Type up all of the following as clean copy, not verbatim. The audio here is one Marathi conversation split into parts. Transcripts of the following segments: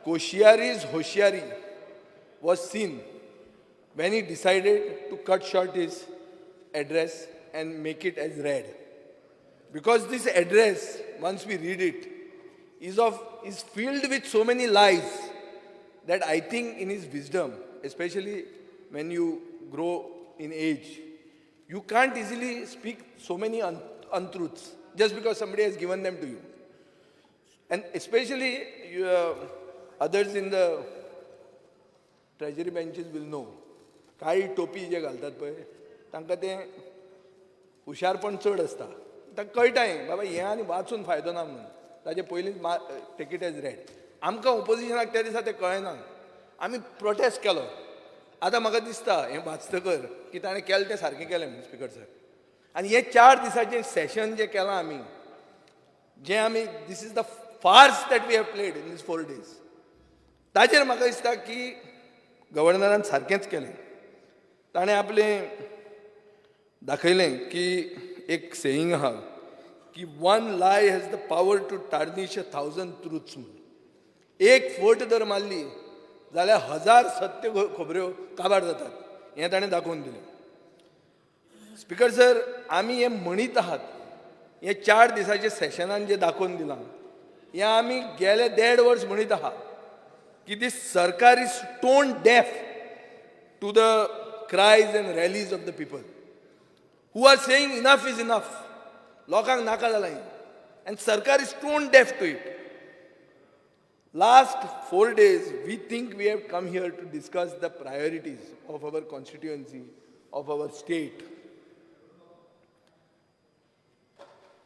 Koshiari's Hoshiari was seen when he decided to cut short his address and make it as read. Because this address, once we read it, is filled with so many lies that I think in his wisdom, especially when you grow in age, you can't easily speak so many untruths just because somebody has given them to you. And especially others in the treasury benches will know. काही टोपी जे घालतात पळय तांकां तें हुशारपण चड आसता. ताका कळटाय बाबा हें आनी वाचून फायदो ना म्हणून ताजे पयलींच टेक इट एज रेड. आमकां ओपोजिशनाक त्या दिसा तें कळना. आमी प्रोटेस्ट केलो. आतां म्हाका दिसता हें वाचतकर की ताणें केलें तें सारकें केलें म्हणून स्पिकर सर. आनी हें 4 दिसाचें सेशन जें केलां आमी, जें आमी this is the farce that we have played in these 4 days, ताचेर म्हाका दिसता की गव्हर्नरान सारकेंच केलें. ताणें आपलें दाखयलें की एक सेयींग आहा की one lie has the power to tarnish 1,000 truths म्हणून. एक फट जर मारली जाल्यार 1000 सत्य खबऱ्यो काबार जातात. हें ताणें दाखोवन दिलें. स्पिकर सर, आमी हें म्हणीत आहात, हें 4 दिसाच्या सेशनान जें दाखोवन दिलां, हें आमी गेले 1.5 वर्स म्हणीत आहात की दीस सरकार is stone deaf to the cries and rallies of the people who are saying enough is enough. लोकांक नाका जालां हें. एंड सरकार is stone deaf to it. Last 4 days, we think we have come here to discuss the priorities of our constituency, of our state.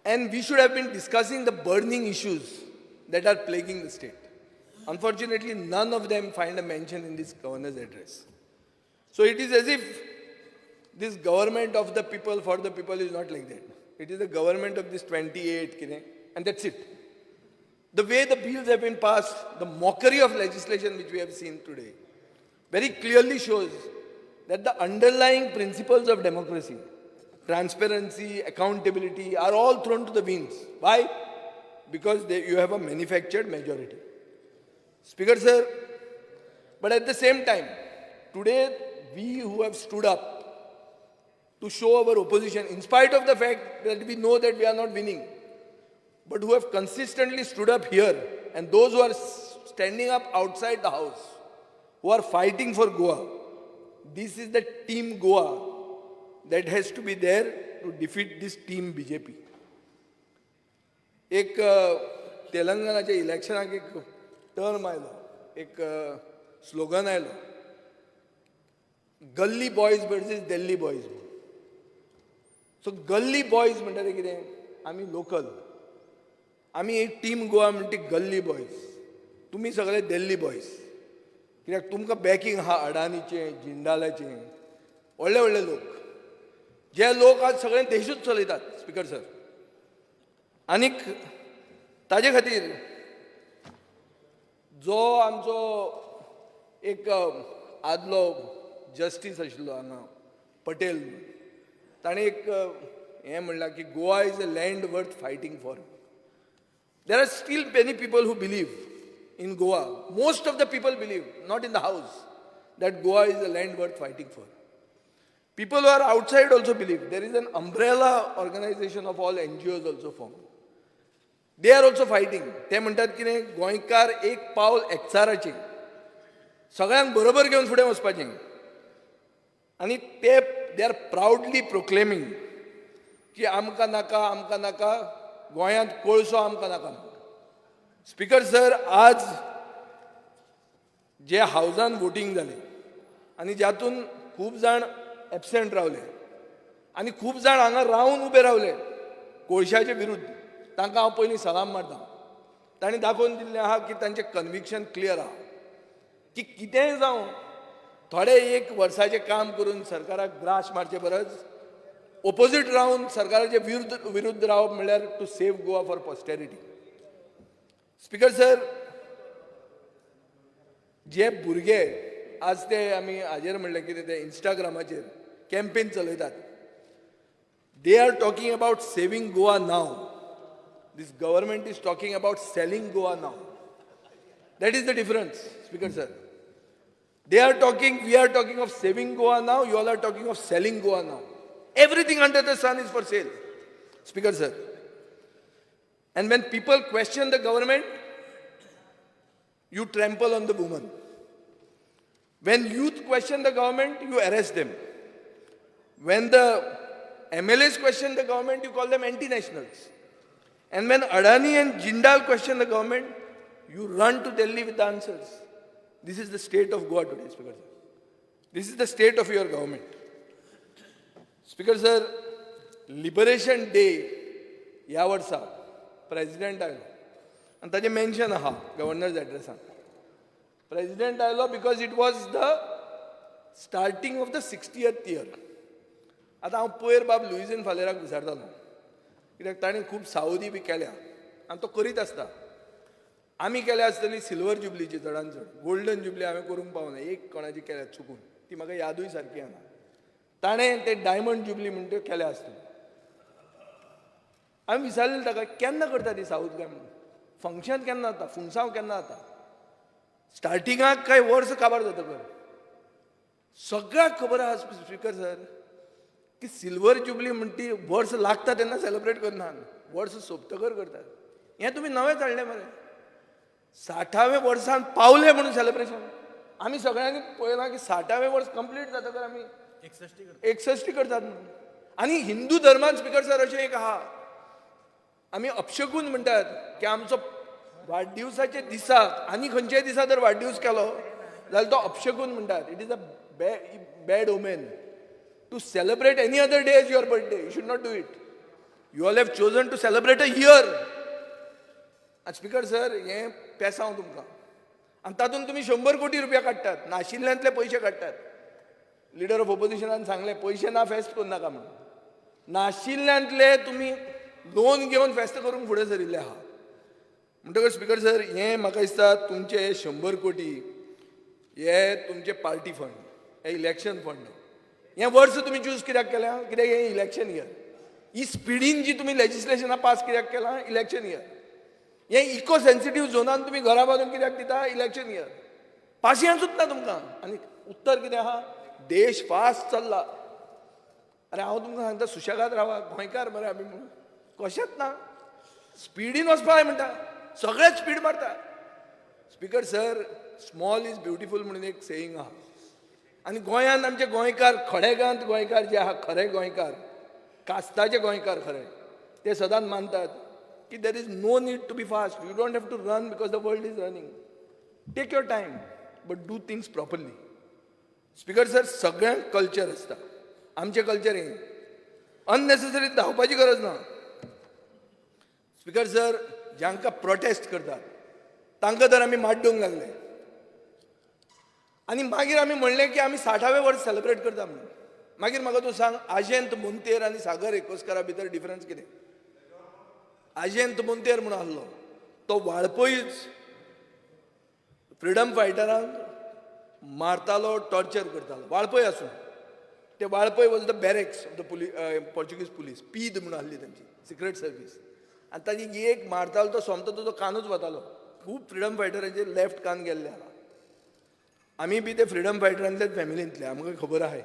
And we should have been discussing the burning issues that are plaguing the state. Unfortunately, none of them find a mention in this governor's address. So it is as if this government of the people, for the people is not like that. It is the government of this 28, and that's it. The way the bills have been passed, the mockery of legislation which we have seen today, very clearly shows that the underlying principles of democracy, transparency, accountability, are all thrown to the winds. Why? Because you have a manufactured majority. Speaker sir, but at the same time, today we who have stood up to show our opposition, in spite of the fact that we know that we are not winning, but who have consistently stood up here, and those who are standing up outside the house, who are fighting for Goa, this is the team Goa that has to be there to defeat this team BJP. एक तेलंगणाच्या इलेक्शनाक एक टर्म आयलो, एक स्लोगन आयलो, गल्ली boys versus Delhi boys. So गल्ली बॉयज म्हणटा ते कितें, आमी लोकल, आमी एक टीम गोवा म्हणटी गल्ली बॉयज, तुमी सगळे दिल्ली बॉयज. कित्याक तुमकां बॅकींग आहा अडानीचें, जिंदालाचें, व्हडले व्हडले लोक, जे लोक आज सगळे देशूच चलयतात. स्पिकर सर, आनीक ताजे खातीर जो आमचो एक आदलो जस्टीस आशिल्लो हांगा पटेल, ताणें एक हें म्हणलां की Goa is a land worth fighting for. There are still many people who believe in Goa. Most of the people believe, not in the house, that Goa is a land worth fighting for. People who are outside also believe. There is an umbrella organization of all NGOs also formed. They are also fighting. ते म्हणतात की नाही, गोंयकार एक पावल एकचाराचें, सगळ्यांक बरोबर घेवन फुडें वचपाचें. आनी ते दे आर प्राउडली प्रोक्लेमिंग की आमकां नाका, गोंयांत कोळसो आमकां नाका. स्पिकर सर, आज जे हावजान वोटींग जालें आनी जातून खूब जाण एबसेंट रावले आनी खूब जाण हांगा रावन उबे रावले कोळशाचे विरुद्ध, तांकां हांव पयलीं सलाम मारतां. तांणी दाखोवन दिल्लें आहा की तांचें कन्विक्शन क्लियर आहा की कितेंय जावं, थोडे 1 वर्साचें काम करून सरकाराक ग्रास मारचे परस ओपोजीट रावन सरकाराचे विरुद्ध रावप म्हणल्यार to save Goa for posterity. Speaker sir, जे भुरगे आज ते आमी हाजेर म्हणलें कितें ते इंस्टाग्रामाचेर कॅम्पेन चलयतात, they are talking about saving Goa now. This government is talking about selling Goa now. That is the difference, Speaker sir. We are talking of saving Goa now, you all are talking of selling Goa now. Everything under the sun is for sale, Speaker sir. And when people question the government, you trample on the woman. When youth question the government, you arrest them. When the MLAs question the government, you call them anti-nationals. And when Adani and Jindal question the government, you run to Delhi with the answers. This is the state of Goa today, Speaker sir. This is the state of your government. Speaker sir, Liberation Day, ह्या वर्सा President आयलो. And ताजे mention आहा Governor's address. President आयलो because it was the starting of the 60th year. आता हांव पयर बाब लुईझीन फालेराक विचारतालो. कित्याक ताणें खूब सावदी बी केल्या. आनी तो करीत आसता. आमी केल्या आसतली सिल्वर जुबलीची चडांत चड. गोल्डन जुबली हांवें करूंक पावना. एक कोणाची केल्या चुकून. ती म्हाका यादूय सारकी येना. ताणें ते डायमंड जुबली म्हणटा त्यो केल्या आसतल्यो. हांवें विचारलें ताका केन्ना करता ती साऊथ काय म्हणून. फंक्शन केन्ना जाता, फुणसांव केन्ना जाता. स्टार्टिंगाक काय वर्स काबार जाता कर. सगळ्याक खबर आहा स्पीकर सर की सिल्वर जुबली म्हणटा ती वर्स लागता तेन्ना सेलिब्रेट करनात. वर्स सोंपतकर करतात. हें तुमी नवेंच हाडलें मरे. 60वें वर्सान पावले म्हणून सेलिब्रेशन. आमी सगळ्यांनी पळयलां की 60वें वर्स कंप्लीट जातकर आमी 61 करतात म्हणून. आनी हिंदू धर्मान स्पीकर सर अशें एक आहा. आमी अपशगून म्हणटात की आमचो वाडदिवसाच्या दिसाक आनी खंयच्याय दिसा जर वाडदिवस केलो जाल्यार तो अपशगून म्हणटात. It is a bad omen to celebrate any other day as your birthday. You should not do it. You all have chosen to celebrate a year. Speaker sir हें पेसांव तुमकां. आनी तातूंत तुमी 100 कोटी रुपया काडटात. नाशिल्ल्यांतले पयशे काडटात. लिडर ऑफ ऑपोजिशनान सांगलें पयशे ना फेस्त करूं नाका म्हणून. नाशिल्ल्यांतले तुमी लोन घेवन फेस्त करूंक फुडें सरिल्ले आहा. म्हणटकच स्पीकर सर हें म्हाका दिसता तुमचे 100 कोटी हे तुमचे पार्टी फंड, हे इलेक्शन फंड. हें वर्स तुमी चूज कित्याक केल्या? कित्याक हें इलेक्शन इयर. ही स्पिडीन जी तुमी लेजिस्लेशनां पास कित्याक केलां? Election year. हें इको सेन्सिटीव झोनान तुमी घरा बांदून कित्याक दिता? Election year. पासियांसूच ना तुमकां. आनी उत्तर कितें आहा? देश फास्ट चल्ला. अरे हांव तुमकां सांगता सुशेगाद रावा. गोंयकार मरे आमी म्हणून कशेंच ना. स्पिडीन वचपाक म्हणटा. सगळेच स्पीड मारता. Speaker sir small is beautiful म्हणून एक सेयींग आहा. आनी गोंयांत आमचे गोंयकार खडेगांत गोंयकार जे आहा खरे गोंयकार कास्ताचे गोंयकार खरे ते सदांच मानतात की there is no need to be fast. You don't have to run because the world is running. Take your time but do things properly. Speaker sir सगळ्यांक कल्चर आसता. आमचें कल्चर हें अननेसेसरी धांवपाची गरज ना. स्पीकर सर जांकां प्रोटेस्ट करतात तांकां तर आमी माड्डूंक लागले. आनी मागीर आमी म्हणलें की आमी 60वें वर्स सेलिब्रेट करता म्हणून. मागीर म्हाका तूं सांग आजेंत मोंतेर आनी सागर एकस्करा भितर डिफरन्स कितें? आजेंत मोंतेर म्हणून आसलो तो वाळपयच फ्रिडम फायटरांक मारतालो, टॉर्चर करतालो. वाळपय आसूं ते Valpoi was the barracks of the Portuguese police. पीद म्हणून आसली तांची सिक्रेट सर्वीस. आनी ताजी एक मारतालो तो सोमतो तो कानूच वतालो. खूब फ्रिडम फायटरांचे लेफ्ट कान गेल्ले आहा. आमी बी ते फ्रिडम फायटरांतलेच फॅमिलींतले आमकां खबर आहा.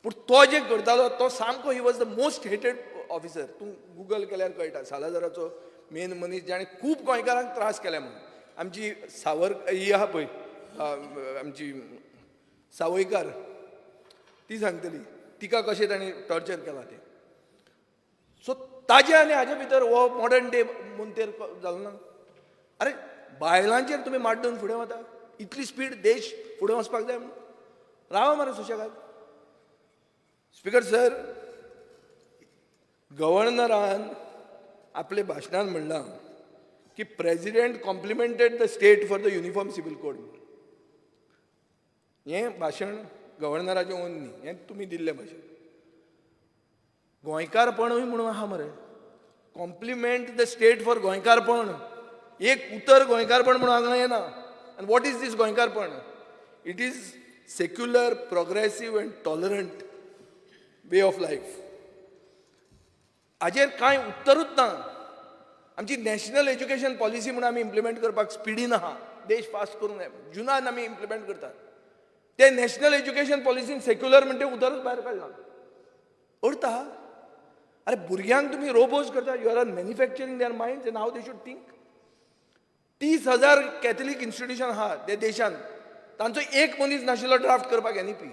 पूण तो जे करतालो तो सामको ही वॉज द मोस्ट हेटेड ऑफिसर. तूं गुगल केल्यार कळटा. सालाजाराचो मेन मनीस जाणें खूब गोंयकारांक त्रास केल्या म्हणून. आमची ही आहा पळय आमची सावयकार ती सांगतली तिका कशें ताणें टॉर्चर केलां तें. सो ताजे आनी हाजे भितर हो मॉडर्न डे मोंतेर जालो ना. अरे बायलांचेर तुमी माड्डून फुडें वता. इतली स्पीड देश फुडें वचपाक जाय म्हणून. रावा मरे सुशेगाद. स्पीकर सर गव्हर्नरान आपल्या भाशणान म्हणलां की president complemented the state for the uniform civil code. हें भाशण गव्हर्नराचें ओन न्ही. हें तुमी दिल्लें भाशण. गोंयकारपणूय म्हणून आहा मरे. कॉम्प्लिमेंट द स्टेट फॉर गोंयकारपण. एक उतर गोंयकारपण म्हणून हांगा येना. आनी वॉट इज दीस गोंयकारपण? It is secular, progressive and tolerant way of life. हाजेर कांय उत्तरूच ना. आमची नॅशनल एज्युकेशन पॉलिसी म्हणून आमी इम्प्लिमेंट करपाक स्पिडीन आहा. देश फास्ट करूंक जाय जुनान आमी इम्प्लिमेंट करतात ते नॅशनल एज्युकेशन पॉलिसीन सेक्युलर म्हणटे उदरच भायर काडला अर्थ आहा अरे भुरग्यांक तुम्ही रोबोज करता you are manufacturing their minds and how they should think 30,000 Catholic institution आहा त्या देशांत तांचो एक मनीस नाशिल्लो ड्राफ्ट करपाक एनईपी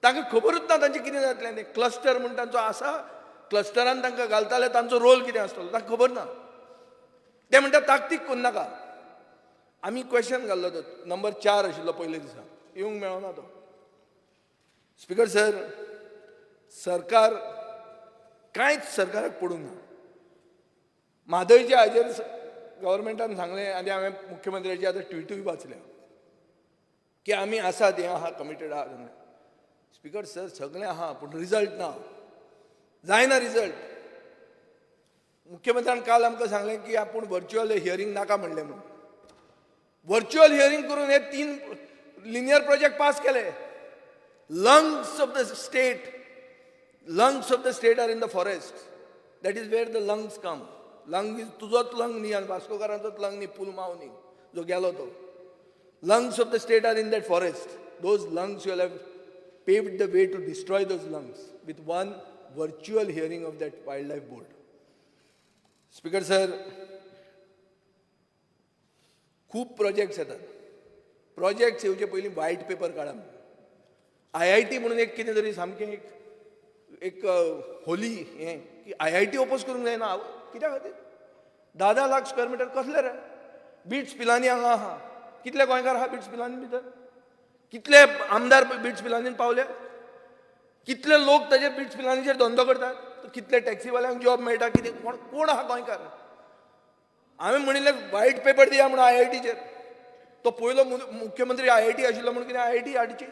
तांकां खबरूच ना तांचें कितें जातलें तें क्लस्टर म्हूण तांचो आसा क्लस्टरान तांकां घालताले तांचो रोल कितें आसतलो तांकां खबर ना ते म्हणटा ताकतीक करूं नाका आमी क्वेश्चन घाल्लो तो नंबर 4 आशिल्लो पयले दिसा येवंक मेळना तो स्पीकर सर सरकार कांयच सरकाराक पडूंक ना म्हादयच्या हाजेर गव्हर्मेंटान सांगलें आनी हांवें मुख्यमंत्र्याची आतां ट्विटूय वाचल्या की आमी आसात हें आहा कमिटेड आहा स्पीकर सर सगळें आहा पूण रिजल्ट ना जायना रिजल्ट मुख्यमंत्र्यान काल आमकां सांगलें की आपूण व्हर्च्युअल हियरींग नाका म्हणलें म्हणून व्हर्च्युअल हियरींग करून हे 3 लिनियर प्रोजेक्ट पास केले lungs of the state are in the forest. That is where the lungs come. Lung is tujot lung ni and Vascokarantot lung ni pulmao ni jo gelo to. Lungs of the state are in that forest. Those lungs you will have paved the way to destroy those lungs with one virtual hearing of that wildlife board. Speaker sir, खूप प्रोजेक्ट्स येतात प्रोजेक्ट्स येवचे पयलीं व्हाईट पेपर काडा IIT म्हणून एक कितें तरी सामकें एक होली हें की IIT ओपोज करूंक जायना कित्या खातीर 10 लाख स्क्वेअर मिटर कसले रे बिट्स पिलांनी हांगा आहा कितले गोंयकार आहा बिट्स पिलांनी भितर कितले आमदार बिट्स पिलांनीन पावले कितले लोक ताजेर बिट्स पिलांनीचेर धंदो करतात कितले टॅक्सीवाल्यांक जॉब मेळटा कितें कोण आहा गोंयकार हांवें म्हणिल्लें व्हाईट पेपर दिया म्हणून IITचेर तो पयलो मुख्यमंत्री IIT आशिल्लो म्हणून कितें IIT हाडची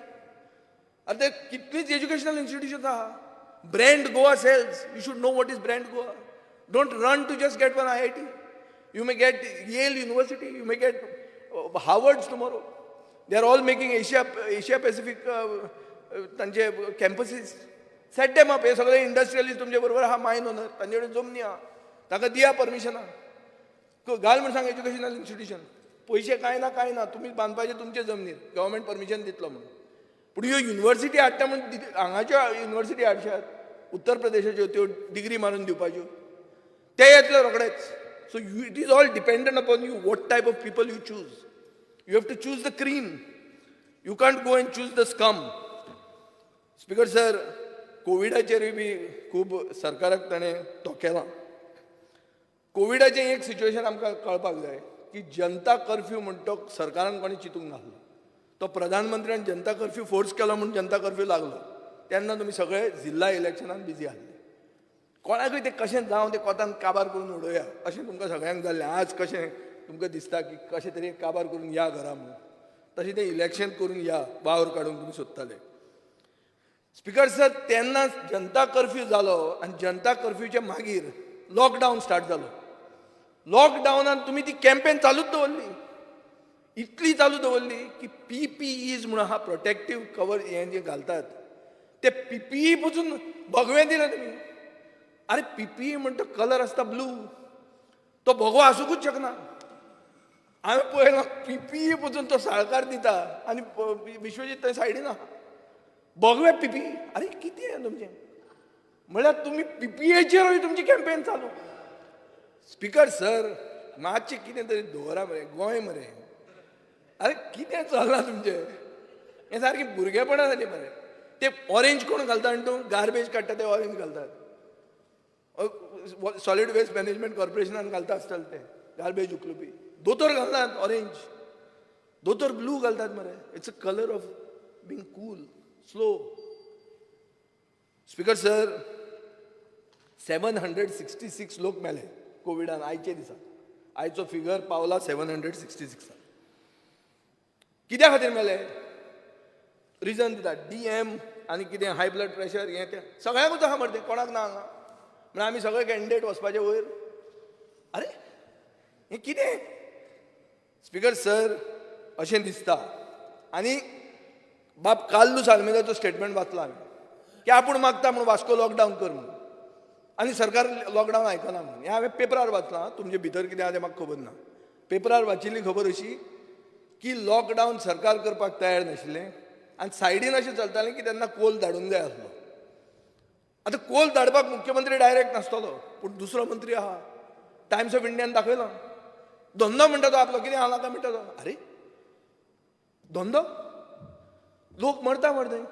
अरे ते कितलींच एज्युकेशनल इन्स्टिट्यूशन्स आहा brand Goa sells you should know what is brand Goa don't run to just get one IIT you may get Yale University you may get Harvards tomorrow they are all making Asia Pacific तांचे कॅम्पसीस सेट डेम अप हे सगळे इंडस्ट्रियलिस्ट तुमचे बरोबर आहा मायन ओनर तांचे कडेन जमनी आहा तांकां दिया परमिशनां घाल म्हण सांग एज्युकेशनल इन्स्टिट्यूशन पयशे कांय ना तुमी बांदपाचे तुमचे जमनीर गव्हर्मेंट परमिशन दितलो म्हणून पूण ह्यो युनिव्हर्सिटी हाडटा म्हणून हांगाच्यो युनिव्हर्सिटी हाडशात उत्तर प्रदेशाच्यो त्यो डिग्री मारून दिवपाच्यो ते येतले रोखडेच so it is all dependent upon you what type of people you choose you have to choose the cream you can't go and choose the scum speaker sir कोविडाचेरूय बी खूब सरकाराक ताणें धोकेलां कोविडाचें एक सिच्युएशन आमकां कळपाक जाय की जनता कर्फ्यू म्हणटा तो सरकारान कोणी चिंतूंक नासलो तो प्रधानमंत्र्यान जनता कर्फ्यू फोर्स केलो म्हणून जनता कर्फ्यू लागलो तेन्ना तुमी सगळे जिल्हा इलेक्शनान बिजी आसले कोणाकूय तें कशें जावं तें कोतान काबार करून उडोवया अशें तुमकां सगळ्यांक जाल्लें आज कशें तुमकां दिसता की कशें तरी काबार करून या घरा म्हणून तशें तें इलेक्शन करून या वावर काडून तुमी सोदताले स्पीकर सर तेन्ना जनता कर्फ्यू जालो आनी जनता कर्फ्यूचे मागीर लॉकडावन स्टार्ट जालो लॉकडावनान तुमी ती कॅम्पेन चालूच दवरली इतली चालू दवरली की PPEs म्हणून हा प्रोटेक्टिव्ह कवर हें जे घालतात ते PPE पसून भगवें दिलें तुमी अरे PPE म्हणटा कलर आसता ब्लू तो भगवो आसूंकूच शकना हांवें पळयलां PPE पसून तो साळकार दिता आनी विश्वजीत थंय सायडीन आहा भगवे PPE अरे कितें हें तुमचें म्हळ्यार तुमी PPEचेरूय तुमची कॅम्पेन चालू स्पीकर सर मातशें कितें तरी दवरा मरे गोंय मरे अरे कितें चल्लां तुमचें हें सारकें भुरगेपणां जालीं मरे ते ऑरेंज कोण घालता आनी तूं गार्बेज काडटा ते ऑरेंज घालतात सॉलिड वेस्ट मॅनेजमेंट कॉर्पोरेशनान घालता आसतले ते गार्बेज उखलुपी दोतोर घालतात ऑरेंज दोतोर ब्लू घालतात मरे it's a colour of being cool slow speaker sir 766 लोक मेले कोविडान आयचे दिसा आयचो फिगर पावला 766 कित्या खातीर मेले रिजन दिता DM आनी कितें हाय ब्लड प्रेशर हें तें सगळ्यांकूच आहा मरे तें कोणाक ना हांगा म्हण आमी सगळे कॅन्डिडेट वचपाचे वयर अरे हें कितें स्पीकर सर अशें दिसता आनी बाब काल्लू साल्मेदाचो स्टेटमेंट वाचला हांवें की आपूण मागता म्हणून वास्को लॉकडावन कर म्हणून आनी सरकार लॉकडावन आयकना म्हणून हें हांवें पेपरार वाचलां तुमचे भितर कितें आहा तें म्हाका खबर ना पेपरार वाचिल्ली खबर अशी की लॉकडावन सरकार करपाक तयार नाशिल्लें आनी सायडीन अशें चलतालें की तेन्ना कोल धाडूंक जाय आसलो. आतां कोल धाडपाक मुख्यमंत्री डायरेक्ट नासतलो, पूण दुसरो मंत्री आहा. टायम्स ऑफ इंडियान दाखयलो धंदो म्हणटा तो आपलो, कितें आला काय म्हणटा तो. अरे धंदो, लोक मरता मरताय.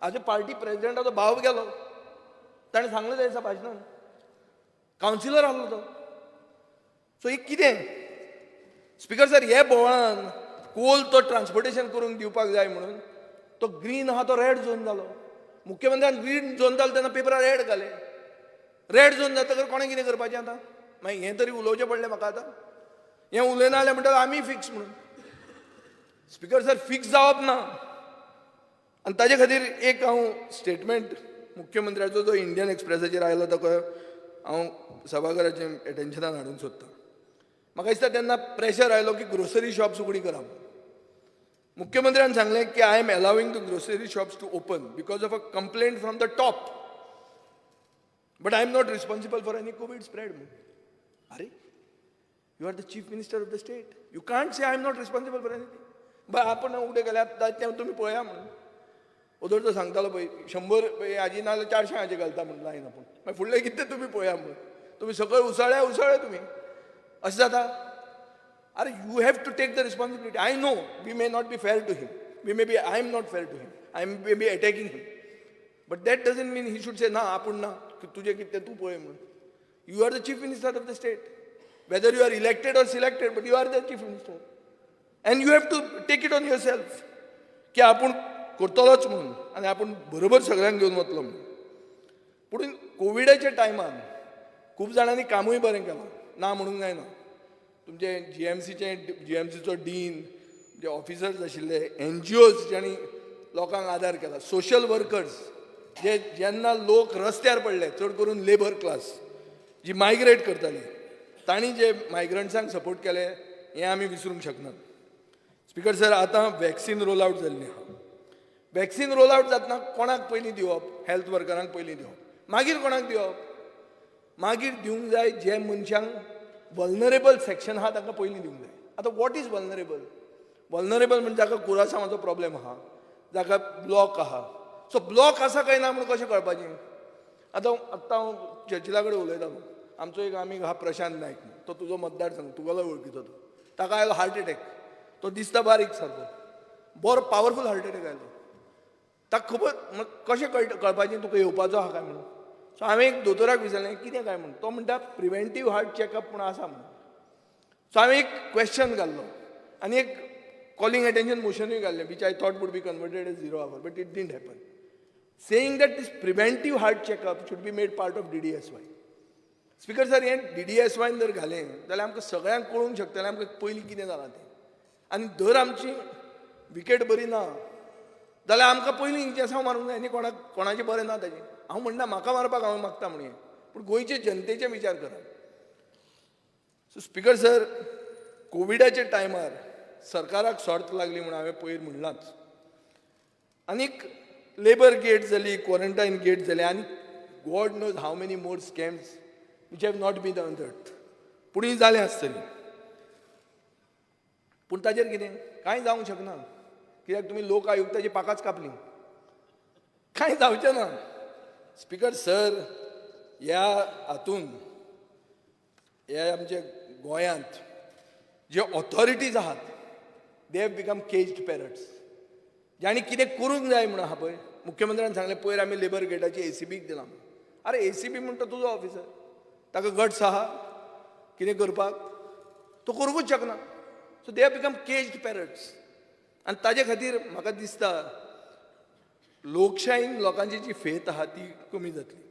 हाजे पार्टी प्रेसिडेंटाचो भाव गेलो, ताणें सांगलें त्या दिसा भाशणान, कावन्सिलर आहलो तो. सो हे कितें स्पीकर सर, हे बोवाळान कोल तो ट्रान्सपोर्टेशन करून दिवपाक जाय म्हणून तो ग्रीन आहा तो रेड झोन जालो. मुख्यमंत्र्यान ग्रीन झोन जालो तेन्ना पेपरार रेड घाले. रेड झोन जातकर कोणें कितें करपाचें आतां? मागीर हें तरी उलोवचें पडलें म्हाका आतां. हें उलयना जाल्यार म्हणटा आमी फिक्स म्हणून. स्पीकर सर, फिक्स जावप ना. आनी ताजे खातीर एक हांव स्टेटमेंट मुख्यमंत्र्याचो जो इंडियन एक्सप्रेसाचेर आयलो ताका हांव सभाघराचे एटेन्शनान हाडूंक सोदतां. म्हाका दिसता तेन्ना प्रेशर आयलो की ग्रोसरी शॉप्स उगडी करा. मुख्यमंत्र्यान सांगलें की I am allowing the grocery shops to open because of a complaint from the top, but I am not responsible for any covid spread. अरे, you are the chief minister of the state, you can't say I am not responsible for anything. But आपण उडे गेल्यात तें तुमी पळया म्हणून. उदर तो सांगतालो पळय 100 हाजी नाजाल्यार 400 हाजे घालता म्हणून लायन आपूण. मागीर फुडलें कितें तुमी पळया म्हणून. तुमी सकयल उसळ्या तुमी. अशें जाता. अरे, you have to take the responsibility. I know we may not be fair to him, we may be, I am not fair to him, I am may be attacking him, but that doesn't mean he should say ना आपूण ना, की तुजें कितें तें तूं पळय म्हणून. You are the chief minister of the state, whether you are elected or selected, but you are the chief minister and you have to take it on yourself की आपूण करतलोच म्हणून आनी आपूण बरोबर सगळ्यांक घेवन वतलो म्हणून. पूण कोविडाच्या टायमार खूब जाणांनी कामूय बरें केलां, ना म्हणूंक जायना. तुमचे जीएमसीचो डीन, जे ऑफिसर्स आशिल्ले, NGOs ज्यांनी लोकांक आदार केला, सोशल वर्कर्स जे जेन्ना लोक रस्त्यार पडले, चड करून लेबर क्लास जी मायग्रेट करताली, तांणी जे मायग्रंट्सांक सपोर्ट केले हें आमी विसरूंक शकनात. स्पीकर सर, आतां वॅक्सीन रोल आवट जाल्ली आहा. वॅक्सीन रोल आवट जातना कोणाक पयलीं दिवप? हेल्थ वर्करांक पयलीं दिवप. मागीर कोणाक दिवप? मागीर दिवंक जाय जे मनशांक वल्नरेबल सेक्शन आहा तांकां पयलीं दिवंक जाय. आतां वॉट इज वल्नरेबल? वल्नरेबल म्हणजे जाका कुरासांवाचो प्रॉब्लेम आहा, जाका ब्लॉक आहा. सो ब्लॉक आसा काय ना म्हणून कशें कळपाचें? आतां हांव चर्चिला कडेन उलयतालो. आमचो एक आमी आहा प्रशांत नायक, तो तुजो मतदारसंघ, तुगेलो वळखीचो तो. ताका आयलो हार्ट एटॅक. तो दिसता बारीक सारको, बरो पावरफूल हार्ट एटॅक आयलो. ताका खबर कशें कळपाचें तुका येवपाचो आहा काय म्हणून. सो हांवें एक दोतोराक विचारलें कितें काय म्हणून. तो म्हणटा प्रिव्हेंटीव हार्ट चॅकअप म्हणून आसा म्हणून. सो हांवें एक क्वेश्चन घाल्लो आनी एक कॉलिंग अटेन्शन मोशनूय घाल्लें, which I thought would be converted as 0 hour, but it didn't happen. Saying that this preventive heart checkup should be made part of DDSY. Speaker sir, हें DDSY जर घालें जाल्यार आमकां सगळ्यांक कळूंक शकतलें आमकां पयलीं कितें जालां तें. आनी धर आमची विकेट बरी ना जाल्यार आमकां पयलीं इंजेक्शन मारूंक जाय न्ही. कोणाचें बरें ना ताजें. हांव म्हणना म्हाका मारपाक हांव मागता म्हणून, पूण गोंयचे जनतेचे विचार करात. सो स्पीकर सर, कोविडाच्या टायमार सरकाराक सॉर्त लागली म्हणून हांवें पयर म्हणलांच. आनीक लेबर गेट जाली, क्वॉरंटायन गेट जाले, आनी God knows how many more scams which have not been unearthed. पुणूय जालें आसतलीं. पूण ताजेर कितें कांय जावंक शकना, कित्याक तुमी लोक आयुक्ताची पाकाच कापली. कांय जावचें ना. स्पीकर सर, ह्या हातून ह्या आमच्या गोंयांत जे ऑथॉरिटीज आहात they have become caged parrots. ज्यांनी कितें करूंक जाय म्हणून आहा पळय, मुख्यमंत्र्यान सांगलें पयर आमी लेबर गेटाची ACBक दिलां. अरे ACB म्हणटा तुजो ऑफिसर, ताका गट्स आहा कितें करपाक? तो करूंकूच शकना. So they have become caged parrots. आनी ताजे खातीर म्हाका दिसता लोकशायेन लोकांची जी फेथ आहा ती कमी जातली.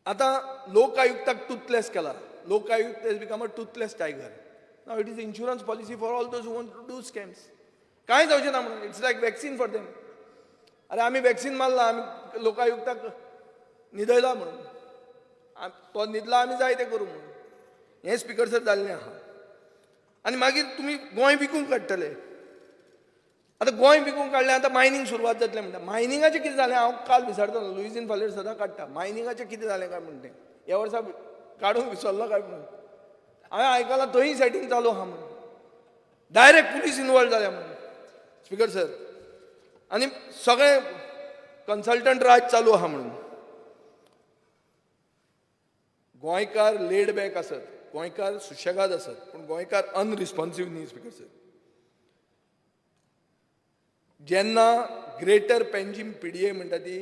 आतां लोक आयुक्ताक टूथलेस केला. Lok Ayukta has become a toothless tiger. Now it is insurance policy for all those who want to do scams. कांय जावचें ना म्हणून. It's like vaccine for them. अरे आमी वॅक्सीन मारला, आमी लोक आयुक्ताक न्हिदयला म्हणून. तो न्हिदला आमी जाय तें करूं म्हणून. हें स्पीकर सर जाल्लें आहा. आनी मागीर तुमी गोंय विकूंक काडटले. आतां गोंय विकूंक काडलें, आतां मायनींग सुरवात जातलें म्हणटा. मायनिंगाचें कितें जालें? हांव काल विचारतालो, लुईजीन फालेर सदां काडटा, मायनिंगाचें कितें जालें काय म्हणून. तें ह्या वर्सा काडूंक विसरलो काय म्हणून. हांवें आयकलां थंय सेटींग चालू आहा म्हणून. डायरेक्ट पुलीस इन्वॉल्व जाल्या म्हणून स्पीकर सर. आनी सगळे कन्सल्टंट राज चालू आहा म्हणून. गोंयकार लेड बॅक आसत, गोंयकार सुशेगाद आसत, पूण गोंयकार अनरिस्पॉन्सिव्ह न्ही स्पीकर सर. जेन्ना ग्रेटर पेंजीम पीडीए म्हणटा ती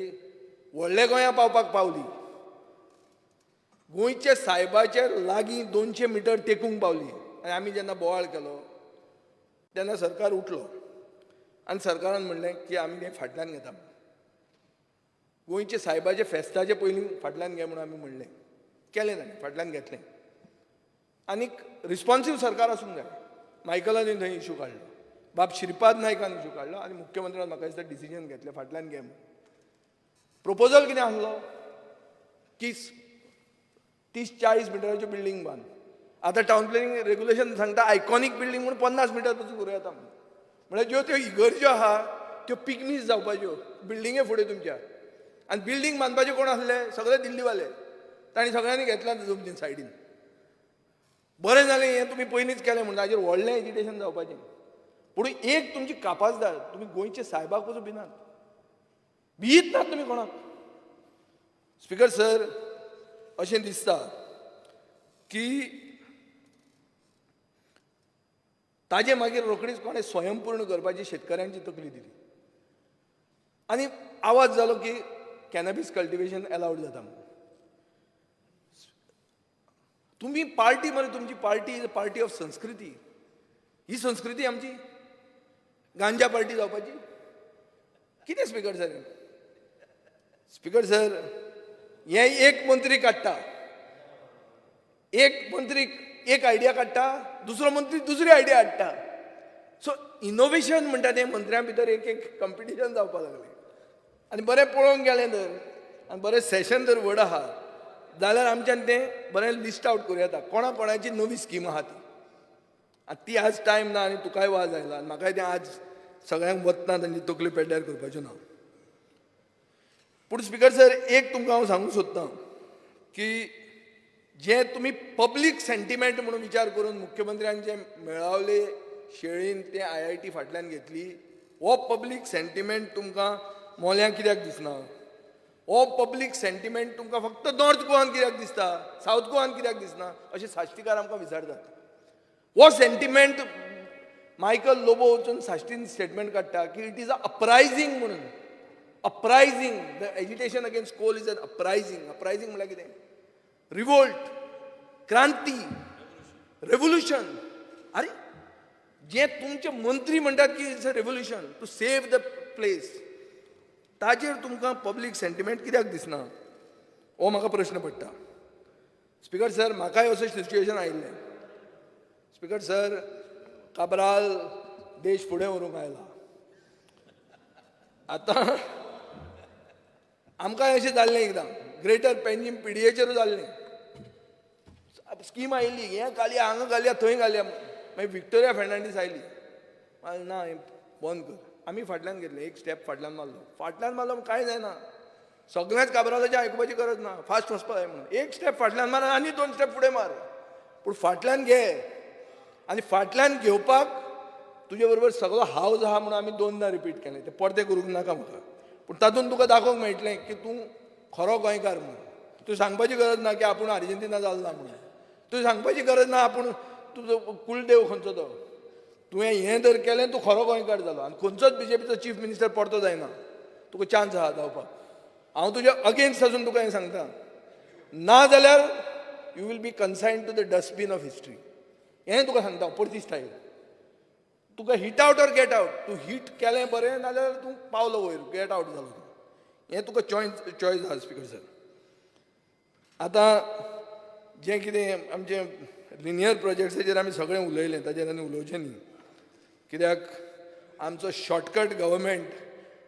व्हडल्या गोंया पावपाक पावली, गोंयच्या सायबाचेर लागीं 200 मिटर तेंकूंक पावली, आनी आमी जेन्ना बोवाळ केलो तेन्ना सरकार उठलो आनी सरकारान म्हणलें की आमी तें फाटल्यान घेता. गोंयचे सायबाचे फेस्ताचे पयलीं फाटल्यान घे म्हणून आमी म्हणलें, केलें ना, फाटल्यान घेतलें. आनीक रिस्पॉन्सिव्ह सरकार आसूंक जाय. मायकलानी थंय इशू काडलो, बाब श्रीपाद नायकान इशू काडलो आनी मुख्यमंत्र्यान म्हाका दिसता डिसिजन घेतलें फाटल्यान घे म्हणून. प्रपोजल कितें आसलो की 30-40 मिटराच्यो बिल्डींग बांद. आतां टावन प्लॅनिंग रेग्युलेशन सांगता आयकॉनीक बिल्डींग म्हणून 50 मिटर पसून करूं येता म्हणून. म्हळ्यार ज्यो त्यो इगर्ज्यो आहा त्यो पिकनीक जावपाच्यो बिल्डिंगे फुडें तुमच्या. आनी बिल्डींग बांदपाचे कोण आसले? सगळे दिल्लीवाले. तांणी सगळ्यांनी घेतला जमनीन सायडीन. बरें जालें हें तुमी पयलींच केलें म्हणून ताजेर व्हडलें एजिटेशन जावपाचें. पूण एक तुमची कापासदार तुमी गोंयचे सायबाक वचून भिनात, भियीत नात तुमी कोणाक. स्पीकर सर, अशें दिसता की ताजे मागीर रोखडीच कोणें स्वयंपूर्ण करपाची शेतकऱ्यांची तकली दिली आनी आवाज जालो की कॅनॅबिस कल्टिवेशन अलाउड जाता म्हणून. तुम्ही पार्टी मरे, तुमची party is a party of संस्कृती. ही संस्कृती आमची गांजा पार्टी जावपाची कितें? स्पीकर सर, स्पीकर सर, हे एक मंत्री काडटा, एक मंत्री एक आयडिया काडटा, दुसरो मंत्री दुसरी आयडिया हाडटा. सो इनोव्हेशन म्हणटा तें मंत्र्यां भितर एक एक कॉम्पिटिशन जावपाक लागलें. आनी बरें पळोवंक गेलें तर आनी बरें सेशन जर व्हड आहा जाल्यार आमच्यान तें बरें लिस्ट आउट करूं येता कोणा कोणाची नवी स्कीम आहा ती. आनी ती आज टायम ना आनी तुकाय वाज आयला आनी म्हाकाय तें आज सगळ्यांक वतना तांची तकली पेड्ड्यार करपाच्यो ना. पूण स्पीकर सर, एक तुमकां हांव सांगूंक सोदतां की जे तुमी पब्लीक सेंटिमेंट म्हणून विचार करून मुख्यमंत्र्यान जे मेळावले शेळीन ते IIT फाटल्यान घेतली, हो पब्लीक सेंटिमेंट तुमकां मोल्यां कित्याक दिसना? हो पब्लीक सेंटिमेंट तुमकां फक्त नॉर्थ गोवान कित्याक दिसता, सावथ गोवान कित्याक दिसना अशें साश्टीकार आमकां विचारतात. हो सेंटिमेंट मायकल लोबो वचून साश्टीन स्टेटमेंट काडटा की इट इज अ अपरायझींग म्हणून. Uprising, the agitation against coal is an uprising. Uprising म्हळ्यार कितें? रिवोल्ट, क्रांती, रेव्होल्युशन. अरे जे तुमचे मंत्री म्हणटात की it's a revolution to save the place, ताजेर तुमकां पब्लीक सेंटिमेंट कित्याक दिसना हो म्हाका प्रश्न पडटा. स्पीकर सर, म्हाकाय असो सिच्युएशन आयिल्लें. स्पीकर सर, काब्राल देश फुडें व्हरूंक आयला. आतां आमकांय अशें जाल्लें एकदां, ग्रेटर पेंजीम पीडीएचेरूच जाल्लें. स्कीम आयिल्ली, हें घालया, हांगा घालया, थंय घालया. मागीर विक्टोरिया फर्नांडीस आयली, ना हें बंद कर. आमी फाटल्यान घेतलें, एक स्टेप फाटल्यान मारलो. फाटल्यान मारलो कांय जायना, सगळ्याच काब्रालाचें आयकुपाची गरज ना, फास्ट वचपाक जाय म्हणून. एक स्टेप फाटल्यान मार आनी 2 स्टेप फुडें मार, पूण फाटल्यान घे. आनी फाटल्यान घेवपाक तुजे बरोबर सगळो हावज आहा म्हणून आमी 2दा रिपीट केलें. तें परतें करूंक नाका म्हाका. पूण तातूंत तुका दाखोवंक मेळटलें की तूं खरो गोंयकार म्हणून. तूं सांगपाची गरज ना की आपूण अर्जेंटिना जालो ना म्हणून. तूं सांगपाची गरज ना आपूण तुजो कुलदेव खंयचो तो. तुवें हें जर केलें तूं खरो गोंयकार जालो आनी खंयचोच बीजेपीचो चीफ मिनिस्टर परतो जायना. तुका चान्स आहा जावपाक. हांव तुज्या अगेन्स्ट आसून तुका हें सांगता, ना जाल्यार you will be consigned to the dustbin of history. हें तुका सांगता परती स्टायल. तुका hit out or get out. तूं हिट केलें बरें, नाजाल्यार तूं पावलो वयर, गेट आउट जालो. हें तुका चॉयस आहा स्पीकर सर. आतां जें कितें आमचें लिनियर प्रोजेक्ट्साचेर आमी सगळें उलयलें, ताचेर आनी उलोवचें न्ही. कित्याक आमचो शॉर्टकट गव्हर्मेंट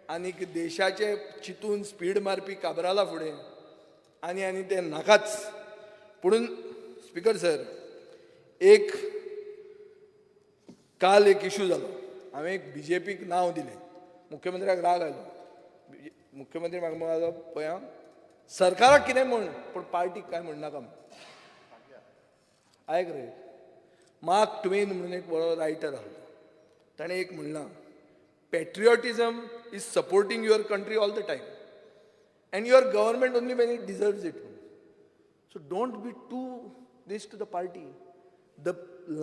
आनी देशाचे चिंतून स्पीड मारपी काब्राला फुडें आनी तें नाकाच. पुणून स्पीकर सर, एक काल एक इशू जालो. हांवें एक BJPक नांव दिलें. मुख्यमंत्र्याक राग आयलो. मुख्यमंत्री म्हाका म्हणलो, पळय आं, सरकाराक कितें म्हण पूण पार्टीक कांय म्हणनाका म्हूण. आयक रे, मार्क ट्वेन म्हणून एक बरो रायटर आसलो. ताणें एक म्हणलां, patriotism is supporting your country all the time and your government only when it deserves it. So don't be too this to the party. The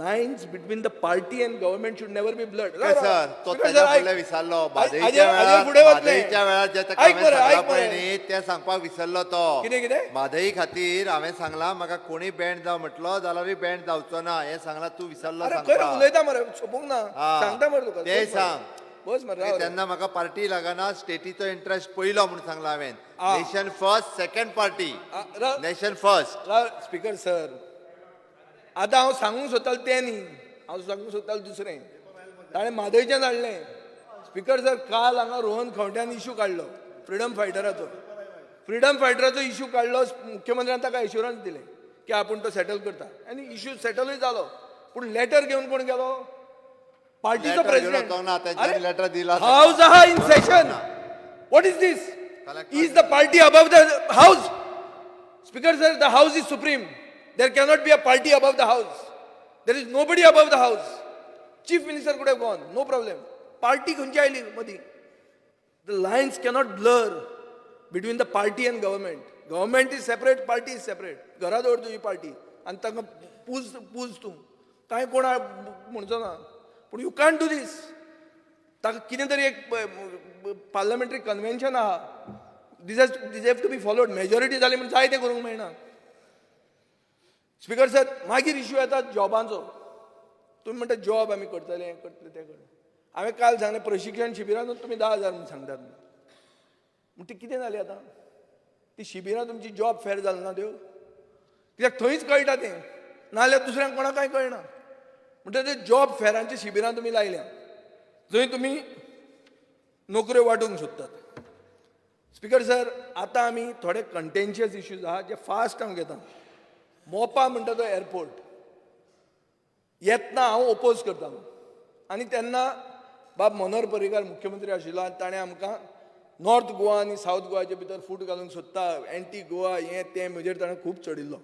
lines between the party and government should never be blurred. Sir तो त्याच्या फुडले विसरलो म्हादईच्या वेळार जे ताका हांवें सांगला पळय न्ही ते सांगपाक विसरलो तो कितें म्हादई खातीर हांवें सांगला म्हाका कोणी बँड जाव म्हटलो जाल्यार बँड जावचो ना हे सांगला तूं विसरलो सांगपाक उलयता मरे सोपूंक ना सांगता मरे तुका ते सांग बस मरे तेन्ना म्हाका पार्टी लागना स्टेटीचो इंटरेस्ट पयलो म्हणून सांगला हांवें nation first second party nation first speaker sir आतां हांव सांगूंक सोदतालो तें न्ही हांव सांगूंक सोदतालो दुसरें ताणें म्हादयचें धाडलें स्पीकर सर काल हांगा रोहन खंवट्यान इशू काडलो फ्रिडम फायटराचो इशू काडलो मुख्यमंत्र्यान ताका एश्युरन्स दिलें की आपूण तो सेटल करता आनी इशू सेटलूय जालो पूण लेटर घेवन कोण गेलो पार्टीचो प्रेसिडेंट लेटर दिला हाऊस आहा in session what is this is the party above the house speaker sir the house is supreme there cannot be a party above the house there is nobody above the house chief minister could have gone no problem party खंयची आयली मदीं the lines cannot blur between the party and government is separate party is separate घरा दवर तुजी पार्टी आनी ताका पूज तूं कांय कोण म्हणचो ना पूण यू कांट डू दीस ताका कितें तरी एक पार्लमेंटरी कन्व्हेन्शन आहा this have to be followed majority जाली म्हणून जाय तें करूंक मेळना स्पीकर सर मागीर इश्यू येता जॉबांचो तुमी म्हणटा जॉब आमी करतले हें करतले तें करतले हांवें काल सांगलें प्रशिक्षण शिबिरांतूच तुमी 10,000 म्हणून सांगतात म्हण ती कितें जाली आतां ती शिबिरां तुमची जॉब फेर जाल ना त्यो कित्याक थंयच कळटा तें नाजाल्यार दुसऱ्यांक कोणाकय कळना म्हणटा ते जॉब फेरांच्या शिबिरां तुमी लायल्या जंय तुमी नोकऱ्यो वांटूंक सोदतात स्पीकर सर आतां आमी थोडे कंटेन्शियस इश्यूज आहा जे फास्ट हांव घेता मोपा म्हणटा तो एअरपोर्ट येतना हांव ओपोज करतालो आनी तेन्ना बाब मनोहर पर्रीकार मुख्यमंत्री आशिल्लो आनी ताणें आमकां नॉर्थ गोवा आनी सावथ गोवाचे भितर फूट घालूंक सोदता एंटी गोवा हें तें म्हजेर ताणें खूब चडिल्लो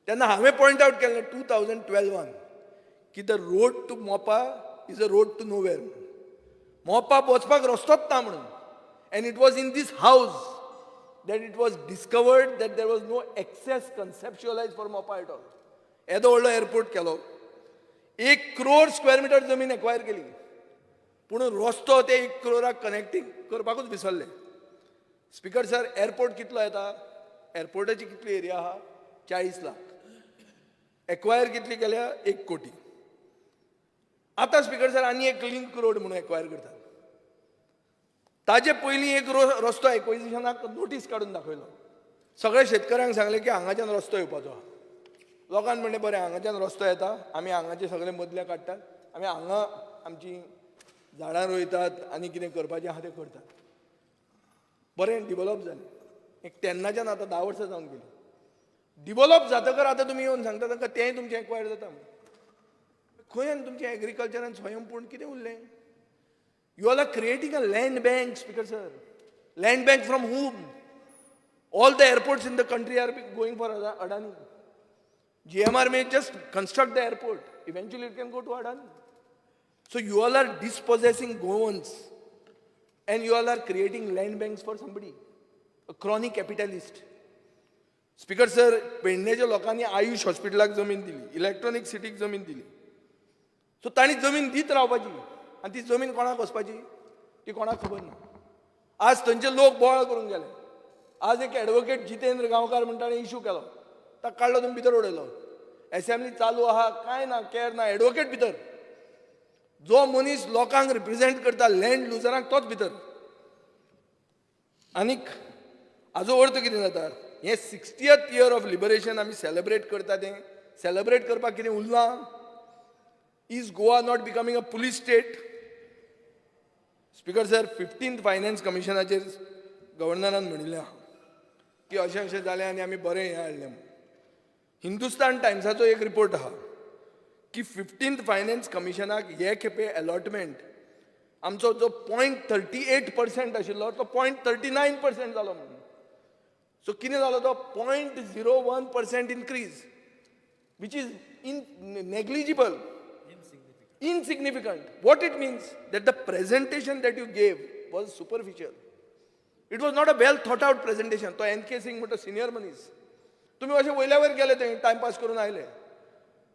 तेन्ना हांवें पॉयंट आवट केलें 2012 की the road to Mopa is a road to nowhere Mopa वचपाक रस्तोच ना म्हणून and it was in this house that it was discovered that there was no access conceptualized for Mopa at all. येदो व्हडलो एअरपोर्ट केलो 1 crore square meter जमीन एक्वायर केली पूण रस्तो ते 1 crore कनेक्टिंग करपाकूच विसरले स्पीकर सर एअरपोर्ट कितलो येता एअरपोर्टाची कितली एरिया आहा 40 लाख एक्वायर कितली केल्या 1 कोटी आतां स्पीकर सर आनी एक लिंक रोड म्हणून एक्वायर करतात ताजे पयलीं एक रस्तो एक्विजिशनाक नोटीस काडून दाखयलो सगळ्या शेतकऱ्यांक सांगलें की हांगाच्यान रस्तो येवपाचो लोकांक म्हणलें बरें हांगाच्यान रस्तो येता आमी हांगाचे सगळे मदले काडटात आमी हांगा आमची झाडां रोयतात आनी कितें करपाचें आहा तें करतात बरें डिवेलॉप जालें एक तेन्नाच्यान आतां 10 वर्सां जावन गेलीं डिवेलॉप जातकर आतां तुमी येवन सांगता तांकां तेंय तुमचें एक्वायर जाता खंय आनी तुमचें एग्रीकल्चरान स्वयंपूर्ण कितें उरलें You all are creating a land bank, Speaker sir. Land bank from whom? All the airports in the country are going for Adani. GMR may just construct the airport. Eventually it can go to Adani. So you all are dispossessing Goans. And you all are creating land banks for somebody. A chronic capitalist. Speaker sir, पेडणेच्या लोकांनी आयुष हॉस्पिटलाक जमीन दिली इलेक्ट्रॉनिक सिटीक जमीन दिली सो तांणी जमीन दीत रावपाची आनी ती जमीन कोणाक वचपाची ती कोणाक खबर ना आज थंयचे लोक बोवाळ करून गेले आज एक एडवोकेट जितेंद्र गांवकार म्हणटा ताणें इशू केलो ताका काडलो तुमी भितर उडयलो असेंब्ली चालू आहा कांय ना केअर ना एडवोकेट भितर जो मनीस लोकांक रिप्रेझेंट करता लँड लुजरांक तोच भितर आनीक हाजो अर्थ कितें जाता हें 60th year ऑफ लिबरेशन आमी सेलेब्रेट करता तें सेलेब्रेट करपाक कितें उरलां is Goa not becoming a police state speaker sir 15th finance कमिशनाचेर गव्हर्नरान म्हणिल्लें आहा की अशें अशें जालें आनी आमी बरें हें हाडलें म्हणून हिंदुस्तान टायम्साचो एक रिपोर्ट आहा की 15th फायनान्स कमिशनाक हे खेपे अलॉटमेंट आमचो जो 0.38% आशिल्लो तो 0.39% जालो म्हणून सो कितें जालो तो 0.01% increase which is negligible Insignificant. What it means? That the presentation that you gave was superficial. It was not a well thought out presentation. तो NK सिंग म्हणतो सिनियर मनीस. तुम्ही असे वयल्या वयर गेले ते टाइमपास करून आयले.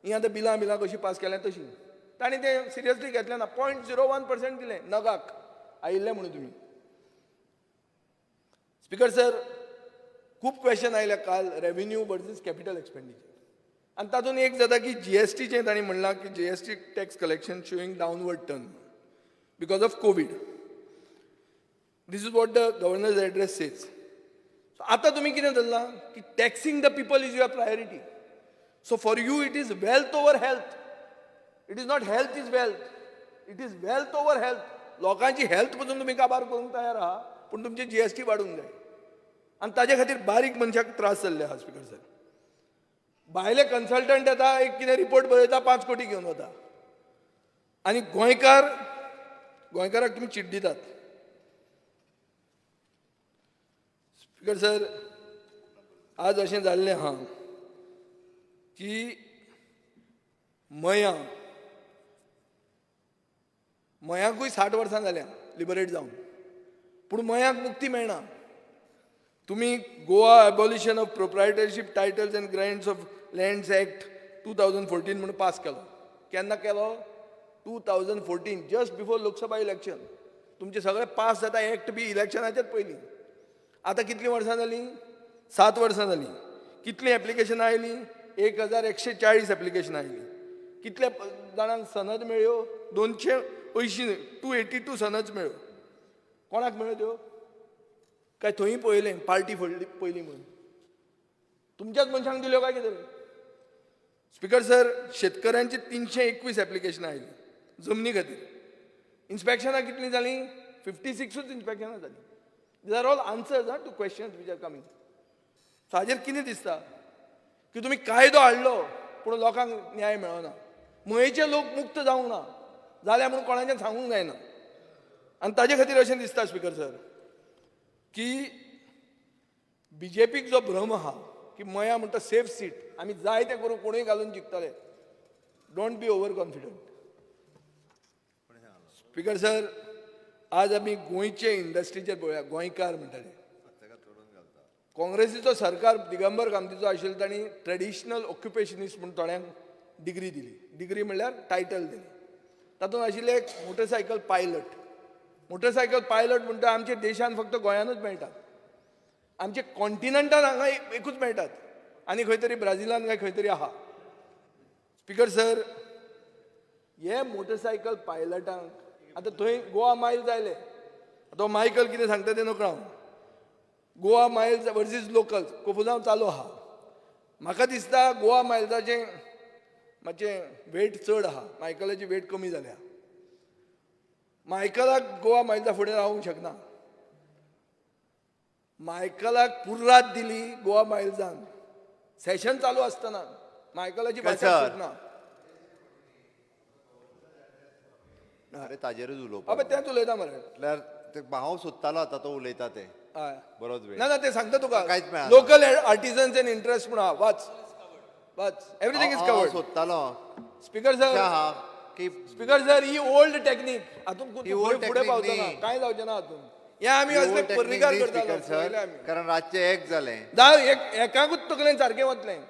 ही आतां बिलां कशी पास केल्या तशी. ताणी ते सिरियसली घेतले ना. 0.01% दिले नगाक आयिल्ले म्हणून तुम्ही. स्पीकर सर, खूप क्वेश्चन आयले काल रेव्हेन्यू वर्सेस कॅपिटल एक्सपेंडिचर. आणि तातूंत एक जाता की GSTचें ताणी म्हणलां की GST tax collection showing downward turn because of covid. This is what the governor's address says. So आता तुम्ही कितें धरलां की taxing the people is your priority. So for you it is wealth over health. It is not health is wealth. It is wealth over health. लोकांची हेल्थ पसून तुम्ही काबार करूंक तयार आहा पूण तुमची GST वाडूंक जाय. आणि ताजे खातीर बारीक मनशाक त्रास जाल्ले आहा स्पीकर सर. भायले कन्सल्टंट येता एक कितें रिपोर्ट बरयता 5 कोटी घेवन वता. आनी गोंयकाराक तुमी चीट दितात. स्पीकर सर, आज अशें जाल्लें आहा की मयांकूय 60 वर्सां जाल्या लिबरेट जावन, पूण मयांक मुक्ती मेळना. तुम्ही Goa abolition of proprietorship titles and grants of lands act 2014 म्हणून पास केलो. केन्ना केलो? 2014, जस्ट बिफोर लोकसभा इलेक्शन. तुमचे सगळे पास जाता ॲक्ट बी इलेक्शनाच्याच पयलीं. आतां कितलीं वर्सां जालीं? 7 वर्सां जालीं. कितलीं एप्लिकेशनां आयलीं? 1140 एप्लिकेशनां आयलीं. कितल्या जाणांक सनद मेळ्यो? 280, 282 सनद मेळ्यो. कोणाक मेळ्यो त्यो? काय थंय पळयलें पार्टी पयली म्हणून? तुमच्याच मनशांक दिल्यो काय कितें? स्पीकर सर, शेतकऱ्यांची 321 एप्लिकेशनां आयलीं जमनी खातीर. इन्स्पेक्शनां कितलीं जालीं? 56 इन्स्पेक्शनां जालीं. These are all answers to questions which are coming. So हाजेर कितें दिसता की तुम्ही कायदो हाडलो पूण लोकांक न्याय मेळना. मयेचे लोक मुक्त जावंक ना जाल्या म्हणून कोणाचें सांगूंक जायना. आनी ताजे खातीर अशें दिसता स्पीकर सर की BJPक जो भ्रम आहा की मया म्हणटा सेफ सीट, आमी जाय तें करूं कोणूय घालून जिखतले. Don't be over confident. Speaker sir, आज आमी गोंयचे इंडस्ट्रीचेर पळोवया. गोंयकार म्हणटाले काँग्रेसीचो सरकार दिगंबर कामतीचो आशिल्लो तांणी ट्रेडिशनल ऑक्युपेशनिस्ट म्हणून थोड्यांक डिग्री दिली. डिग्री म्हणल्यार टायटल दिली. तातूंत आशिल्ले एक मोटरसायकल पायलट. मोटरसायकल पायलट म्हणटा आमच्या देशान फक्त गोंयानूच मेळटात. आमचे कॉन्टिनंटान हांगा एकूच मेळटात आनी खंय तरी ब्राझिलान काय खंय तरी आहा. स्पीकर सर, हे मोटरसायकल पायलटांक आतां थंय गोवा मायल्स आयले. तो मायकल कितें सांगता तें नकळो हांव. गोवा मायल्स वर्सीस लोकल्स कोफुजांव चालू आहा. म्हाका दिसता गोवा मायल्साचें मातशें वेट चड आहा, मायकलाची वेट कमी जाल्या. मायकलाक गोवा मायल्सा फुडें रावूंक शकना. मायकलाक पुर्रात दिली गोवा मायल्सान. सेशन चालू आसतना मायकलाची भाशा सुटना. अरे ताजेरूच उलोवप. अबे तेंच उलयता मरे. म्हटल्यार ते हांव सोदतालो आतां तो उलयता ते हय बरोच वेळ. ना ते सांगता तुका. कांयच मेळना. लोकल आर्टिजन्स एंड इंटरेस्ट म्हणून आहा. वाच एवरीथिंग इज कवर्ड. सोदतालो स्पीकर सर, आहा की स्पीकर सर, ही ओल्ड टेक्निक हातून old फुडें पावतना technique कांय जावचें ना हातून. हे आमी असले पर्रीकार करतालो पळयलें आमी. कारण रातचे एक जालें. एकाकूच तकलेन सारकें वतलें.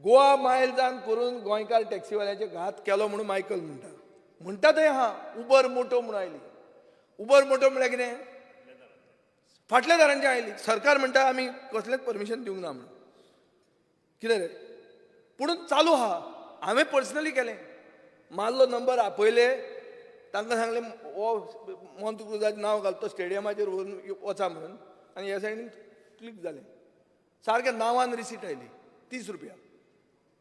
गोवा मायल्सान करून गोंयकार टॅक्सीवाल्याचे घात केलो म्हणून मायकल म्हणटा थंय आहा. उबर मोटो म्हणून आयली. उबर मोटो म्हळ्यार कितें? फाटल्या दारांची आयली. सरकार म्हणटा आमी कसलेंच परमिशन दिवंक ना म्हणून. कितें रे? पूण चालू आहा. हांवें पर्सनली केलें. मारलो नंबर आपयले, तांकां सांगलें हो मोंतक्रुजाचें नांव घाल, तो स्टेडियमाचेर व्हरून वचा म्हणून. आनी ह्या सायडीन क्लिक जालें. सारकें नांवान रिसीट आयली. 30 रुपया.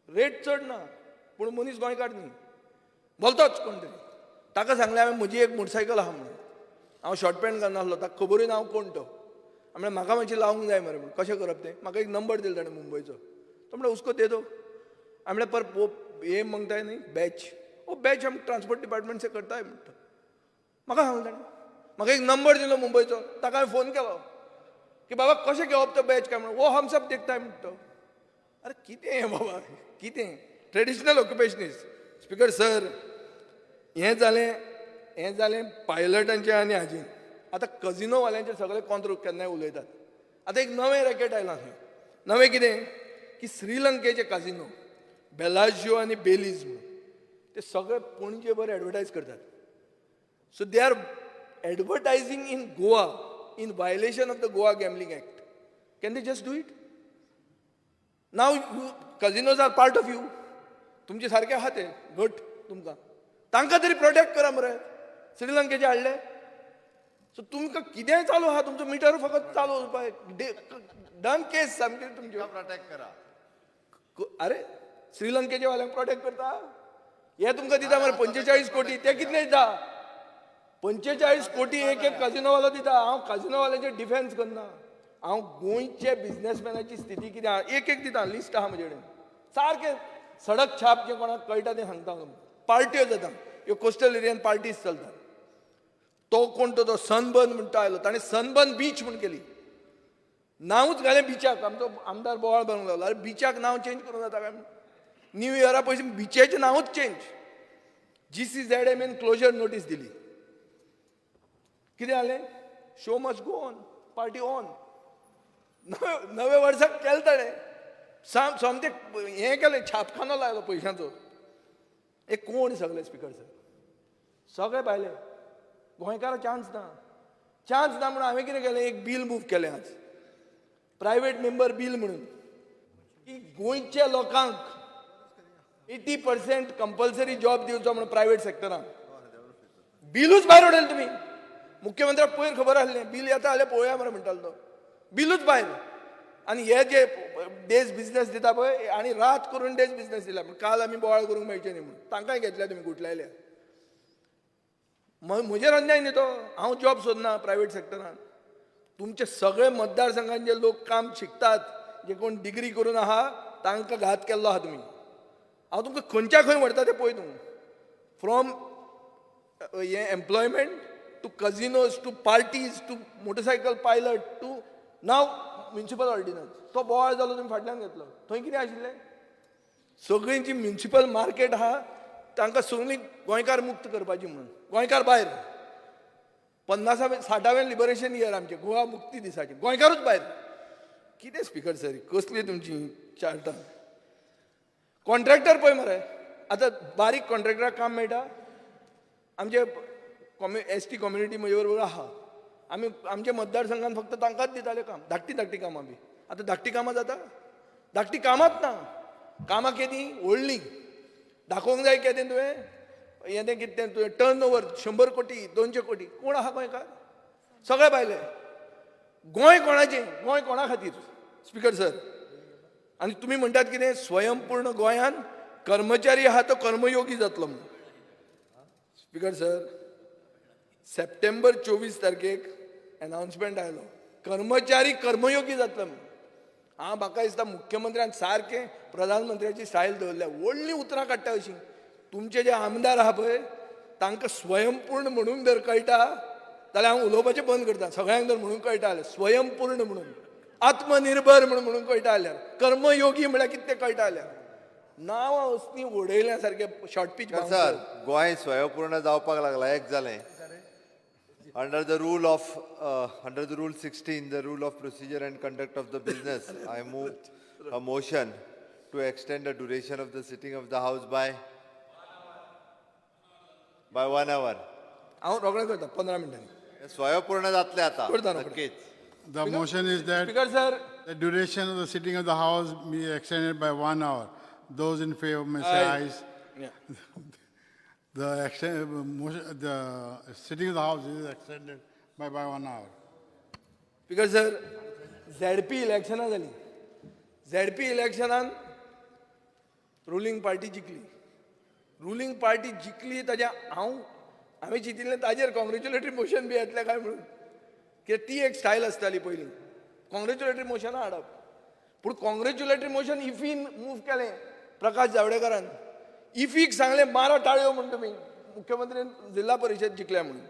रेट चड ना पूण मनीस गोंयकार न्ही, भलतोच कोण तरी. ताका सांगलें हांवें म्हजी एक मोटरसायकल आहा म्हणून. हांव शॉर्ट पॅन्ट घालनासलो, ताका खबरूय ना हांव कोण तो. हांवें म्हाका मातशें लावंक जाय मरे म्हणून. कशें करप तें? म्हाका एक नंबर दिलो ताणें मुंबयचो. तो म्हणटा उसको दे दो. हांवें पर वो ये मांगता है न्ही बैच, वो बैच हम ट्रांसपोर्ट डिपार्टमेंट से करता है म्हणटा. म्हाका सांगलें ताणें. म्हाका एक नंबर दिलो मुंबयचो. ताका हांवें फोन केलो की बाबा कशें घेवप तो बैच काय म्हणून. वो हम सब देखता है म्हणटा. अरे कितें हें बाबा, कितें? ट्रेडिशनल ऑक्युपेशनिस्ट. स्पीकर सर, हें जालें पायलटांचें आनी हाजें. आतां कजिनोवाल्यांचे सगळे कोंत्र केन्नाय उलयतात. आतां एक नवें रॅकेट आयलां थंय. नवें कितें की श्रीलंकेचे काजिनो बेलाजियो आनी बेलीज म्हणून ते सगळे पणजे बरे एडवर्टायज करतात. So they are advertising in Goa in violation of the Goa Gambling Act. Can they just do it? Now casinos are part of you. तुमचे सारखे आहात ते गट तुमकां. तांकां तरी प्रोटेक्ट करा मरे. श्रीलंकेचे हाडले. सो तुमकां कितेंय चालू आहा तुमचो मिटर फकत चालू उरपाक डन केस सामके तुमचे. प्रोटेक्ट करा. अरे श्रीलंकेचे वाल्यांक प्रोटेक्ट करता. हे तुमकां दिता मरे 45 कोटी ते कितले दिता. 45 कोटी एक काजिनोवालो दिता. हांव काजिनोवाल्याचे डिफेन्स करना. हांव गोंयचे बिझनेसमॅनाची स्थिती कितें आहा एक दिता. लिस्ट आहा म्हजे कडेन. सारकें सडक छाप जे कोणाक कळटा तें सांगता. पार्ट्यो जाता ह्यो कोस्टल एरियान पार्टीज चलतात. तो कोण तो सनबर्न म्हणटा आयलो. ताणें सनबर्न बीच म्हूण केली. नांवच घालें बिचाक. आमचो आमदार बोवाळ बनूंक लागलो. अरे बिचाक नांव चेंज करूं जाता काय. न्यू इयरा पयलीं बिचेचें नांवच चेंज. GCZMN क्लोजर नोटीस दिली. कितें जालें show must go on. Party on. नवे वर्साक केलें ताणें सोमतें हें केलें छापखानो लायलो पयशांचो. एक कोण सगळे स्पिकर सगळे भायले. गोंयकारां चान्स ना म्हणून हांवें कितें केलें एक बील मूव केलें आज. प्रायवेट मेंबर बील म्हणून की गोंयच्या लोकांक 80% कंपल्सरी जॉब दिवचो म्हणून प्रायवेट सेक्टरान. बिलूच भायर उडयलें तुमी. मुख्यमंत्र्याक पयर खबर आसलें बील येता जाल्यार पळोवया मरे म्हणटालो तो. बिलूच भायर. आनी हे जे डेज बिझनेस दिता पळय आनी रात करून डेज बिझनेस दिला. काल आमी बोवाळ करूंक मेळचें न्ही म्हणून तांकांय घेतल्या तुमी गुटलायल्या. म्हजेर अन्याय न्ही तो. हांव जॉब सोदना प्रायवेट सेक्टरान. तुमचे सगळे मतदारसंघांत जे लोक काम शिकतात जे कोण डिग्री करून आहा तांकां घात केल्लो आहा तुमी. हांव तुमकां खंयच्या खंय व्हरता तें पळय तूं. फ्रॉम हे employment to casinos, to parties, to motorcycle pilot, to now municipal ordinance. तो बोवाळ जालो तुमी फाटल्यान घेतलो. थंय कितें आशिल्लें सगळीं जी म्युनिसिपल मार्केट आहा तांकां सगळीं गोंयकार मुक्त करपाची म्हणून. गोंयकार भायर 50-60वें लिबरेशन इयर आमचें गोवा मुक्ती दिसाचें. गोंयकारूच भायर. कितें स्पिकर सर कसली तुमची चार्टां. कॉन्ट्रॅक्टर पळय मरे. आतां बारीक कॉन्ट्रॅक्टराक काम मेळटा. आमचे ST कम्युनिटी म्हजे बरोबर आहा. आमी आमच्या मतदारसंघात फक्त तांकांच दिताले काम. धाकटी कामां बी. आतां धाकटी कामां जाता. धाकटी कामांच ना. कामां केदी व्हडलीं दाखोवंक जाय केदें तुवें. हें कितें तुवें टर्न ओवर 100 कोटी 200 कोटी कोण आहा गोंयकार. सगळे भायले. गोंय कोणाचें. गोंय कोणा खातीर स्पिकर सर. आनी तुमी म्हणटात कितें स्वयंपूर्ण गोंयान कर्मचारी आहा तो कर्मयोगी जातलो म्हणून. स्पिकर सर सप्टेंबर 24 तारखेक अनाउन्समेंट आयलो कर्मचारी कर्मयोगी जातलो म्हणून. म्हाका दिसता मुख्यमंत्र्यान सारकें प्रधानमंत्र्याची स्टायल दवरल्या. व्हडलीं उतरां काडटा अशीं. तुमचे जे आमदार आहा पळय तांकां स्वयंपूर्ण म्हणून जर कळटा जाल्यार हांव उलोवपाचें बंद करता. सगळ्यांक जर म्हणून कळटा जाल्यार स्वयंपूर्ण म्हणून आत्मनिर्भर म्हणून कळटा जाल्यार कर्मयोगी म्हळ्यार कितें तें कळटा जाल्यार नांवां असलीं उडयल्या सारकें शॉर्ट पीच. सर गोंय स्वयंपूर्ण जावपाक लागला. एक जालें. Under the rule 16, the rule of procedure and conduct of the business, I move a motion to extend the duration of the sitting of the House by 1 hour. हांव रोखडें करता 15 मिनटांनी. स्वयंपूर्ण जातले आता नक्कीच. The motion is that Speaker sir, the duration of the sitting of the House be extended by 1 hour. Those in favor may say ayes. yeah. The sitting of the House is extended by 1 hour. Speaker sir, ZP इलेक्शनां जालीं. ZP इलेक्शनान रुलींग पार्टी जिखली. रुलींग पार्टी जिखली ताच्या हांवें चिंतिल्लें ताजेर कॉंग्रेच्युलेटरी मोशन बी येतलें काय म्हणून. कित्याक ती एक स्टायल आसताली पयलीं कॉंग्रेच्युलेटरी मोशनां हाडप. पूण कॉंग्रेच्युलेटरी मोशन इफीन मूव केलें प्रकाश जावडेकरान. इफीक सांगलें मारा टाळयो म्हणून तुमी. मुख्यमंत्र्यान जिल्हा परिशद जिखल्या म्हणून.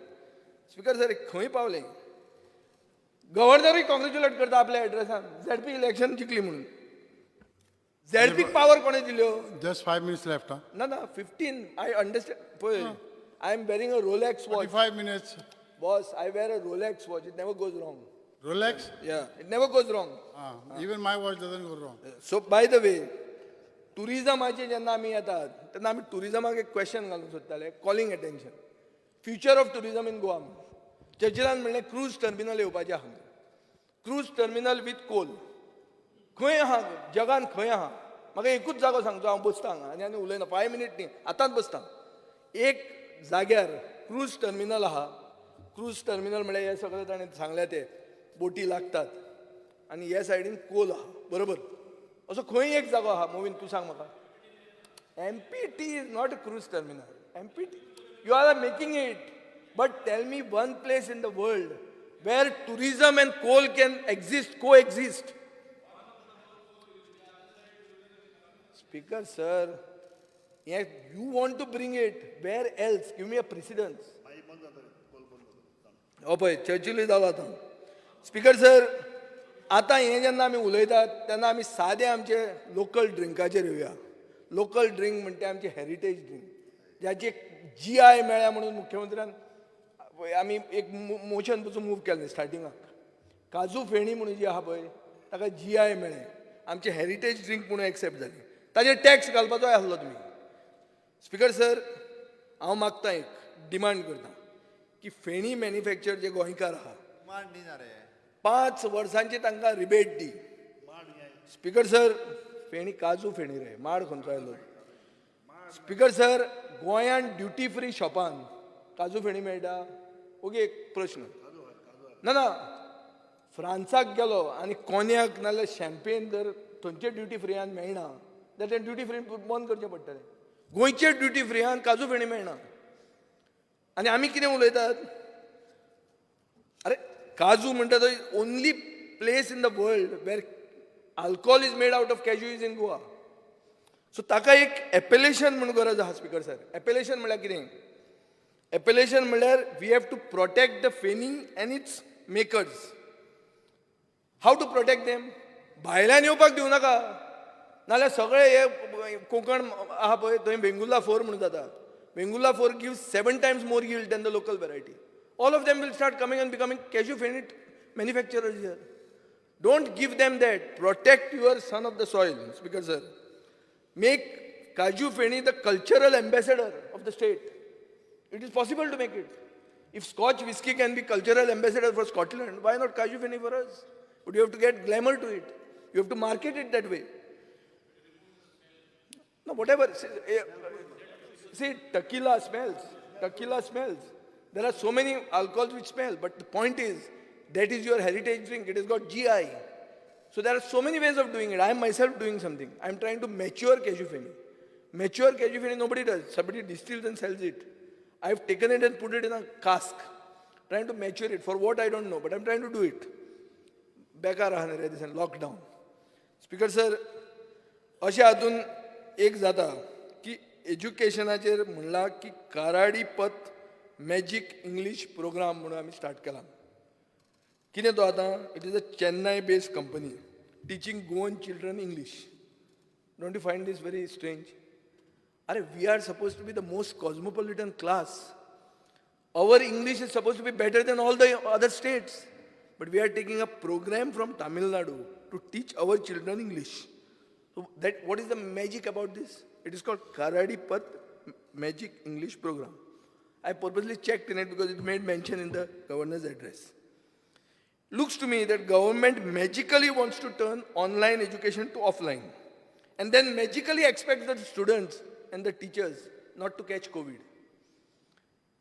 स्पिकर सर खंय पावलें. गव्हर्नरूय कॉंग्रेच्युलेट करता आपल्या एड्रेसान ZP इलेक्शन जिखली म्हणून. ZP पावर कोणें दिल्यो. Just 5 minutes left, huh? ना 15 आय अंडरस्टँड पळय I am wearing a Rolex watch. 45 minutes. Boss, I wear a Rolex watch. It never goes wrong. Rolex? Yeah, it never goes wrong. Even my watch doesn't go wrong. So, by the way, टुरिजमाचे जेन्ना आमी येतात तेन्ना आमी टुरिजमाक एक क्वेश्चन घालूंक सोदताले calling attention future of tourism in Goa चर्चिलान म्हणलें क्रूज टर्मिनल येवपाचें आहा क्रूज टर्मिनल विथ कोल खंय आहा जगान खंय आहा म्हाका एकूच जागो सांगचो हांव बसतां हांगा आनी उलयना 5 मिनिट न्ही आतांच बसतां एक जाग्यार क्रूज टर्मिनल आहा क्रूज टर्मिनल म्हळ्यार हे सगळे ताणें सांगले ते बोटी लागतात आनी हे सायडीन कोल आहा बरोबर असो खंय एक जागो आहा मुवीन तूं सांग म्हाका MPT is not a cruise terminal MPT you are making it but tell me one place in the world where tourism and coal can exist coexist speaker sir you want to bring it where else give me a precedence हो पळय चर्चिली जालो आतां स्पीकर सर आतां हें जेन्ना आमी उलयतात तेन्ना आमी सादे आमचे लोकल ड्रिंकाचेर येवया लोकल ड्रिंक म्हणटा आमचे हेरिटेज ड्रिंक ज्याची GI मेळ्ळ्या म्हणून मुख्यमंत्र्यान आमी एक मोशन पसून मूव केलें स्टार्टिंगाक काजू फेणी म्हणून जी आहा पळय ताका GI मेळ्ळें आमचे हेरिटेज ड्रिंक म्हणून एक्सेप्ट जाली ताजेर टॅक्स घालपाचो आसलो तुमी स्पीकर सर हांव मागतां एक डिमांड करतां की फेणी मॅन्युफॅक्चर जे गोंयकार आहा 5 वर्सांची तांकां रिबेट दी स्पीकर सर फेणी काजू फेणी रे माड खंयचो आयलो स्पीकर सर गोंयांत ड्युटी फ्री शॉपान काजू फेणी मेळटा ओके एक प्रश्न ना फ्रांसाक गेलो आनी कोन्याक नाजाल्यार शॅम्पेन जर थंयचे ड्युटी फ्रीयान मेळना जाल्यार तें ड्युटी फ्री बंद करचें पडटलें गोंयचे ड्युटी फ्रीयान काजू फेणी मेळना आनी आमी कितें उलयतात अरे काजू म्हणटा तो only place in the world where alcohol is made out of cashew is in Goa so ताका एक एपेलेशन म्हणून गरज आहा स्पीकर सर एपेलेशन म्हळ्यार कितें एपेलेशन म्हळ्यार we have to protect the feni and its makers have to protect them भायल्यान येवपाक दिवं नाका नाल्यार सगळे हे कोंकण आहा पळय थंय वेंगुर्ला 4 म्हणून जाता Vengurla 4 gives 7 times more yield than the local variety all of them will start coming and becoming cashew feni manufacturers here don't give them that protect your son of the soil speaker sir make cashew feni the cultural ambassador of the state it is possible to make it if Scotch whiskey can be cultural ambassador for Scotland why not cashew feni for us but you have to get glamour to it you have to market it that way no whatever see tequila smells there are so many alcohols which smell but the point is that is your heritage drink it has got GI so there are so many ways of doing it I am myself doing something I am trying to mature cashew feni nobody does somebody distills and sells it I have taken it and put it in a cask trying to mature it for what I don't know but I am trying to do it बेकार आहा रे दिसान लॉकडावन स्पीकर सर अशें हातून एक जाता की एज्युकेशनाचेर म्हणला की काराडी पथ मॅजीक इंग्लीश प्रोग्राम म्हणून आमी स्टार्ट केला कितें तो आतां it is a Chennai based company teaching Goan children English don't you find this very strange अरे we are suppose to be the most cosmopolitan class our English is supposed to be better than all the other states but we are taking a program from Tamil Nadu to teach our children English so that what is the magic about this it is called Karadi Path Magic English Program I purposely checked in it because it made mention in the governor's address looks to me that government magically wants to turn online education to offline and then magically expects the students and the teachers not to catch COVID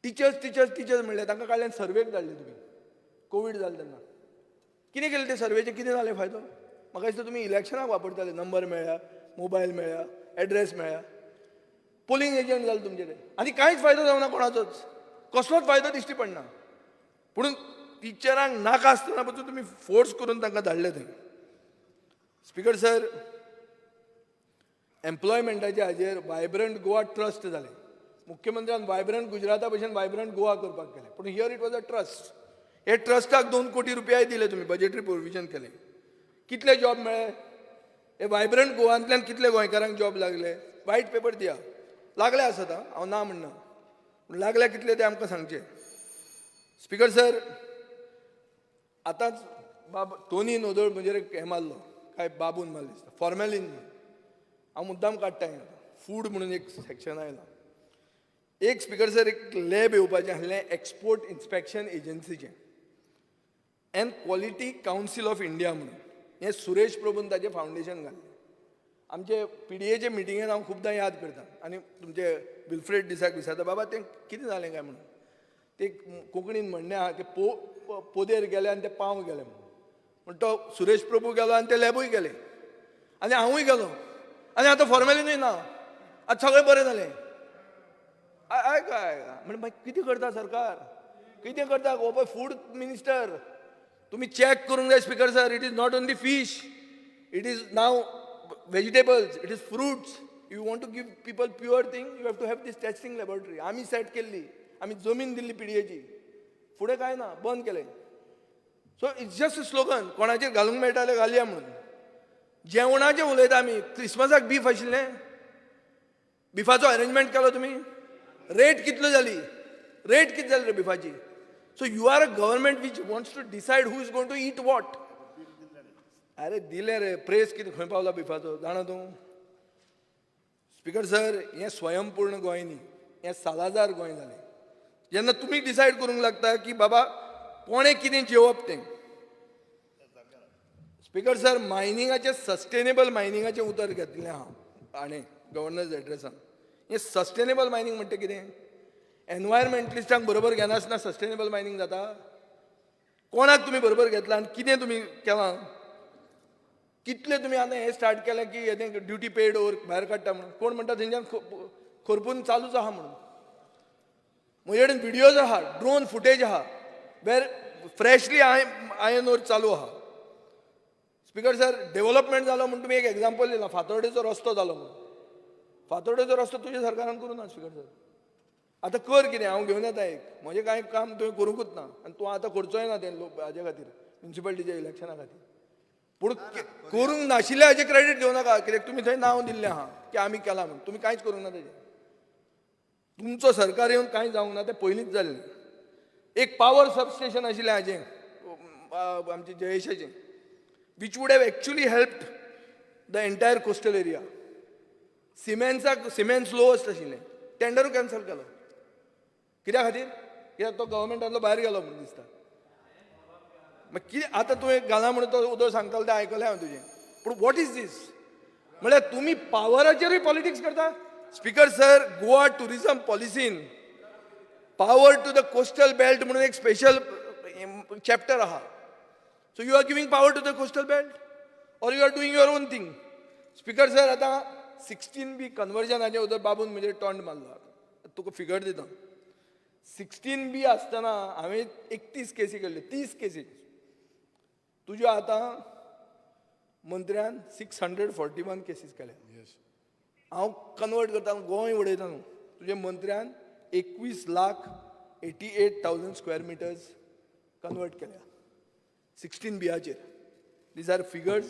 teachers म्हणले तांकां काडल्यान सर्वेक धाडले तुमी कोवीड जालें तेन्ना कितें केलें ते सर्वेचे कितें जालें फायदो म्हाका दिसता तुमी इलेक्शनाक वापरताले नंबर मेळ्ळ्या मोबायल मेळ्ळ्या एड्रेस मेळ्ळ्या पोलिंग एजंट जाले तुमचे ते आनी कांयच फायदो जावना कोणाचोच कसलोच फायदो दिश्टी पडना पूण टिचरांक नाका आसतना पसून तुमी फोर्स करून तांकां धाडले थंय स्पीकर सर एम्प्लॉयमेंटाच्या हाजेर वायब्रंट गोवा ट्रस्ट जालें मुख्यमंत्र्यान वायब्रंट गुजराता भशेन वायब्रंट गोवा करपाक केलें पूण here it was a trust हे ट्रस्टाक 2 कोटी रुपया दिले तुमी बजेटरी प्रोविजन केलें कितले जॉब मेळ्ळे हे वायब्रंट गोवांतल्यान कितले गोंयकारांक जॉब लागले वायट पेपर दिया लागले आसत हांव ना म्हणना पूण लागल्या कितले ते आमकां सांगचे. स्पीकर सर, आतांच टोनी नोदळ म्हणजे हें मारलो काय बाबून मारली दिसता फॉर्मेलिन. हांव मुद्दाम काडटा फूड म्हणून एक सेक्शन आयलां. एक स्पीकर सर एक लॅब येवपाचें आसलें एक्सपोर्ट इन्स्पेक्शन एजन्सीचें and quality council of India म्हणून. हें सुरेश प्रभून ताचें फावंडेशन घाल्लें. आमचे PDAचे मिटिंगेन हांव खूबदां याद करता आनी तुमचे विल्फ्रेड दिसाक विचारता बाबा तें कितें जालें काय म्हणून. ते कोंकणीन म्हणणें आहा की पोदेर गेले आनी ते पांव गेले म्हणून. पूण तो सुरेश प्रभू गेलो आनी ते लॅबूय गेले आनी हांवूय गेलो आनी आतां फॉर्मेलिनूय ना. आतां सगळें बरें जालें. काय म्हणजे मागीर कितें करता सरकार, कितें करता गो पळय फूड मिनिस्टर. तुम्ही चॅक करूंक जाय speaker sir. It is not only fish, it is now vegetables, it is fruits. You want to give people pure thing, you have to have this testing laboratory. आमी सेट केल्ली, आमी जमीन दिल्ली PDAची. फुडें काय ना, बंद केलें. So it's just a slogan. कोणाचेर घालूंक मेळटा जाल्यार घालया म्हणून. जेवणाचें उलयता आमी. क्रिस्मसाक बीफ आशिल्लें, बिफाचो अरेंजमेंट केलो तुमी. रेट कितलो जाली, रेट किती जाली रे बिफाची. So you are a government which wants to decide who is going to eat what. अरे दिले रे, प्रेस कितें खंय पावला बिफाचो जाणा तूं. स्पीकर सर, हें स्वयंपूर्ण गोंय न्ही, हें सालाजार गोंय जालें. जेन्ना तुमी डिसायड करूंक लागता की बाबा कोणें कितें जेवप तें. स्पीकर सर, मायनिंगाचें सस्टेनेबल मायनिंगाचें उतर घेतलें हांव आनी गव्हर्नर्स एड्रेसान. हें सस्टेनेबल मायनिंग म्हणटा कितें. एनवायरमेंटलिस्टांक बरोबर घेनासतना सस्टेनेबल मायनिंग जाता. कोणाक तुमी बरोबर घेतला आनी कितें तुमी केलां. कितले तुमी आतां हें स्टार्ट केलें की हें ड्युटी पेड ओर भायर काडटा म्हणून. कोण म्हणटा थंयच्यान खरपून चालूच आहा म्हणून. म्हजे कडेन व्हिडियोज आहा, ड्रोन फुटेज आहा वेर फ्रेशली आयन ओर चालू आहा. स्पीकर सर, डेव्हलपमेंट जालो म्हणून तुमी एक एग्जाम्पल दिलां, फातोर्डेचो रस्तो जालो म्हणून. फातोर्डेचो रस्तो तुज्या सरकारान करूं ना स्पीकर सर. आतां कर कितें, हांव घेवन येता एक. म्हजें कांय काम तुवें करूंकूच ना आनी तूं आतां करचोय ना तें हाजे खातीर म्युन्सिपालिटीच्या इलेक्शना खातीर. पूण करूंक नाशिल्ल्या हाजें क्रेडीट घेवं नाका, कित्याक तुमी थंय नांव दिल्लें आहा की आमी केलां म्हणून. तुमी कांयच करूंक ना तेजें. तुमचो सरकार येवन कांय जावंक ना, तें पयलींच जाल्लें. एक पावर सबस्टेशन आशिल्लें हाजें आमचें जयेशाचें, which would have actually helped the entire coastal area. Cements lowest आशिल्लें, टेंडरूय कॅन्सल केलो. कित्या खातीर, कित्याक तो गव्हर्मेंटांतलो भायर गेलो म्हणून दिसता. मागीर कितें आतां तुवें घाला म्हणून तो उदो सांगतालो तें आयकलें हांवें तुजें. पूण वॉट इज दीस. म्हळ्यार तुमी पावराचेरूय पॉलिटिक्स करता. स्पीकर सर, गोवा टुरिझम पॉलिसीन power to the coastal belt म्हणून एक स्पेशल चॅप्टर आहा. So you are giving power to the coastal belt or you are doing your own thing. Speaker sir, आतां 16B कन्वर्जनाचें उदक बाबून म्हणजे टॉन्ट मारला. तुका फिगर दिता. 16B आसतना हांवें 31 केसी केल्ल्यो, 30 केसी. तुज्यो आतां मंत्र्यान 641 केसीस केल्या. हांव कन्वर्ट करता, गोंय उडयता न्हू. तुजे मंत्र्यान 21,88,000 स्क्वेअर मिटर्स कन्वर्ट केल्या 16Bचेर. These are figures,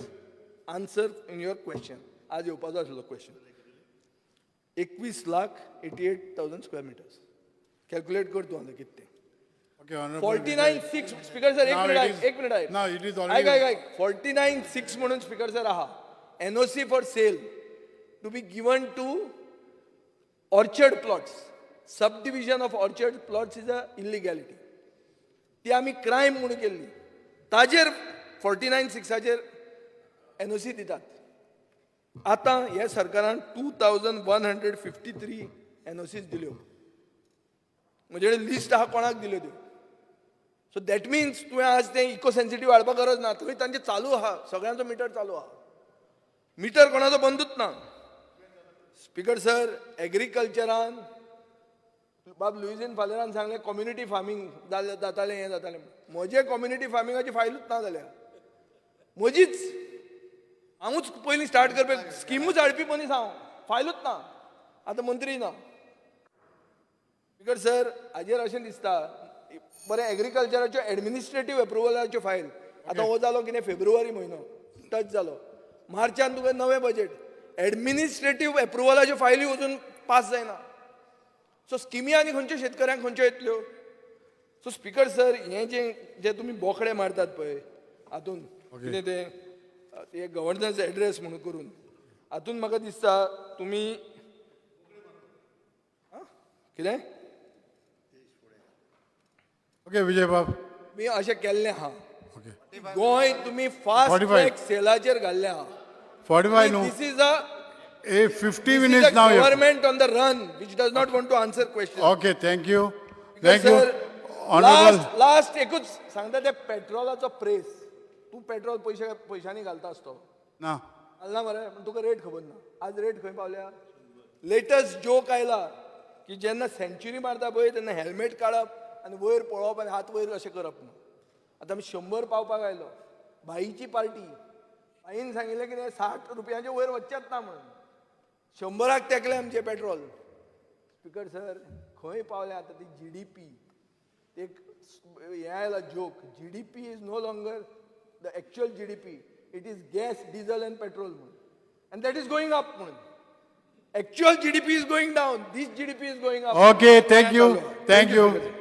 answer in your question. आज येवपाचो आसलो क्वेश्चन. 21,88,000 square metres. कॅल्क्युलेट कर तूं आतां कितें तें. Okay, Honorable. 49.6 स्पीकर सर, एक Now मिनिट it आयक, is- एक मिनिट आयक. Now it is already- आयक 49.6 म्हणून स्पीकर सर आहा. NOC for sale to be given to orchard plots. Sub division of orchard plots is a illegality. ती आमी क्रायम म्हणून केल्ली. ताजेर 49.6 NOC दितात. आतां ह्या सरकारान 2,153 NOCs दिल्यो. म्हजे कडेन लिस्ट आहा कोणाक दिल्यो त्यो. सो दॅट मिन्स तुवें आज तें इको सेन्सिटीव हाडपाक गरज ना. थंय तांचें चालू आहा, सगळ्यांचो मिटर चालू आहा. मिटर कोणाचो बंदूच ना. स्पीकर सर, एग्रीकल्चरान बाब लुईजीन फालेरान सांगलें कम्युनिटी फार्मींग जातालें हें जातालें. म्हजें कम्युनिटी फार्मिंगाची फायलूच ना जाल्या. म्हजीच. हांवूच पयलीं स्टार्ट करपाक स्किमूच हाडपी मनीस हांव. फायलूच ना. आतां मंत्री ना. स्पीकर सर, हाजेर अशें दिसता बरें एग्रीकल्चराच्यो एडमिनिस्ट्रेटीव एप्रुवलाच्यो फायल आतां हो जालो कितें फेब्रुवारी म्हयनो टच जालो. मार्चान तुवें नवें बजेट. एडमिनिस्ट्रेटीव एप्रुवलाच्यो फायली अजून पास जायना. सो स्किमी आनी खंयच्यो शेतकऱ्यांक खंयच्यो येतल्यो. सो स्पीकर सर, हे जे तुम्ही बोकडे मारतात पळय हातून कितें ते गव्हर्नन्स एड्रेस म्हणून करून हातून म्हाका दिसता तुम्ही कितें Okay, Vijay Babu. मी अशें केल्लें आहा. Okay. गोंय तुम्ही फास्ट 45. ट्रॅक सेलाचेर घाल्लें आहा. 45 no. This is a 50 minutes now. you have- government on the run which does not want to answer questions. Okay, thank you. Because, Thank you. sir, Honorable. Last एकूच सांगता ते पेट्रोलाचो प्रेस. तू पेट्रोल पैशांनी घालता आसतो. No. घालना मरे, पण तुका रेट खबर ना. आज रेट खंय पावल्या? लेटेस्ट जोक आयला की जेन्ना सेंच्युरी मारता पळय तेन्ना हेल्मेट काडप आनी वयर पळोवप आनी हात वयर अशें करप ना. आतां आमी 100 पावपाक आयलो. भाईची पार्टी. भाईन सांगिल्लें कितें 60 रुपयांचे वयर वच्चेच ना म्हणून. 100क तेकले आमचे पेट्रोल. स्पीकर सर, खंय पावले आतां ती GDP. एक हे आयला joke. GDP is no longer the actual GDP. It is gas, diesel and petrol म्हणून. And that is going up म्हणून. Actual GDP is going down. This GDP is going up. Okay, thank you. Thank you.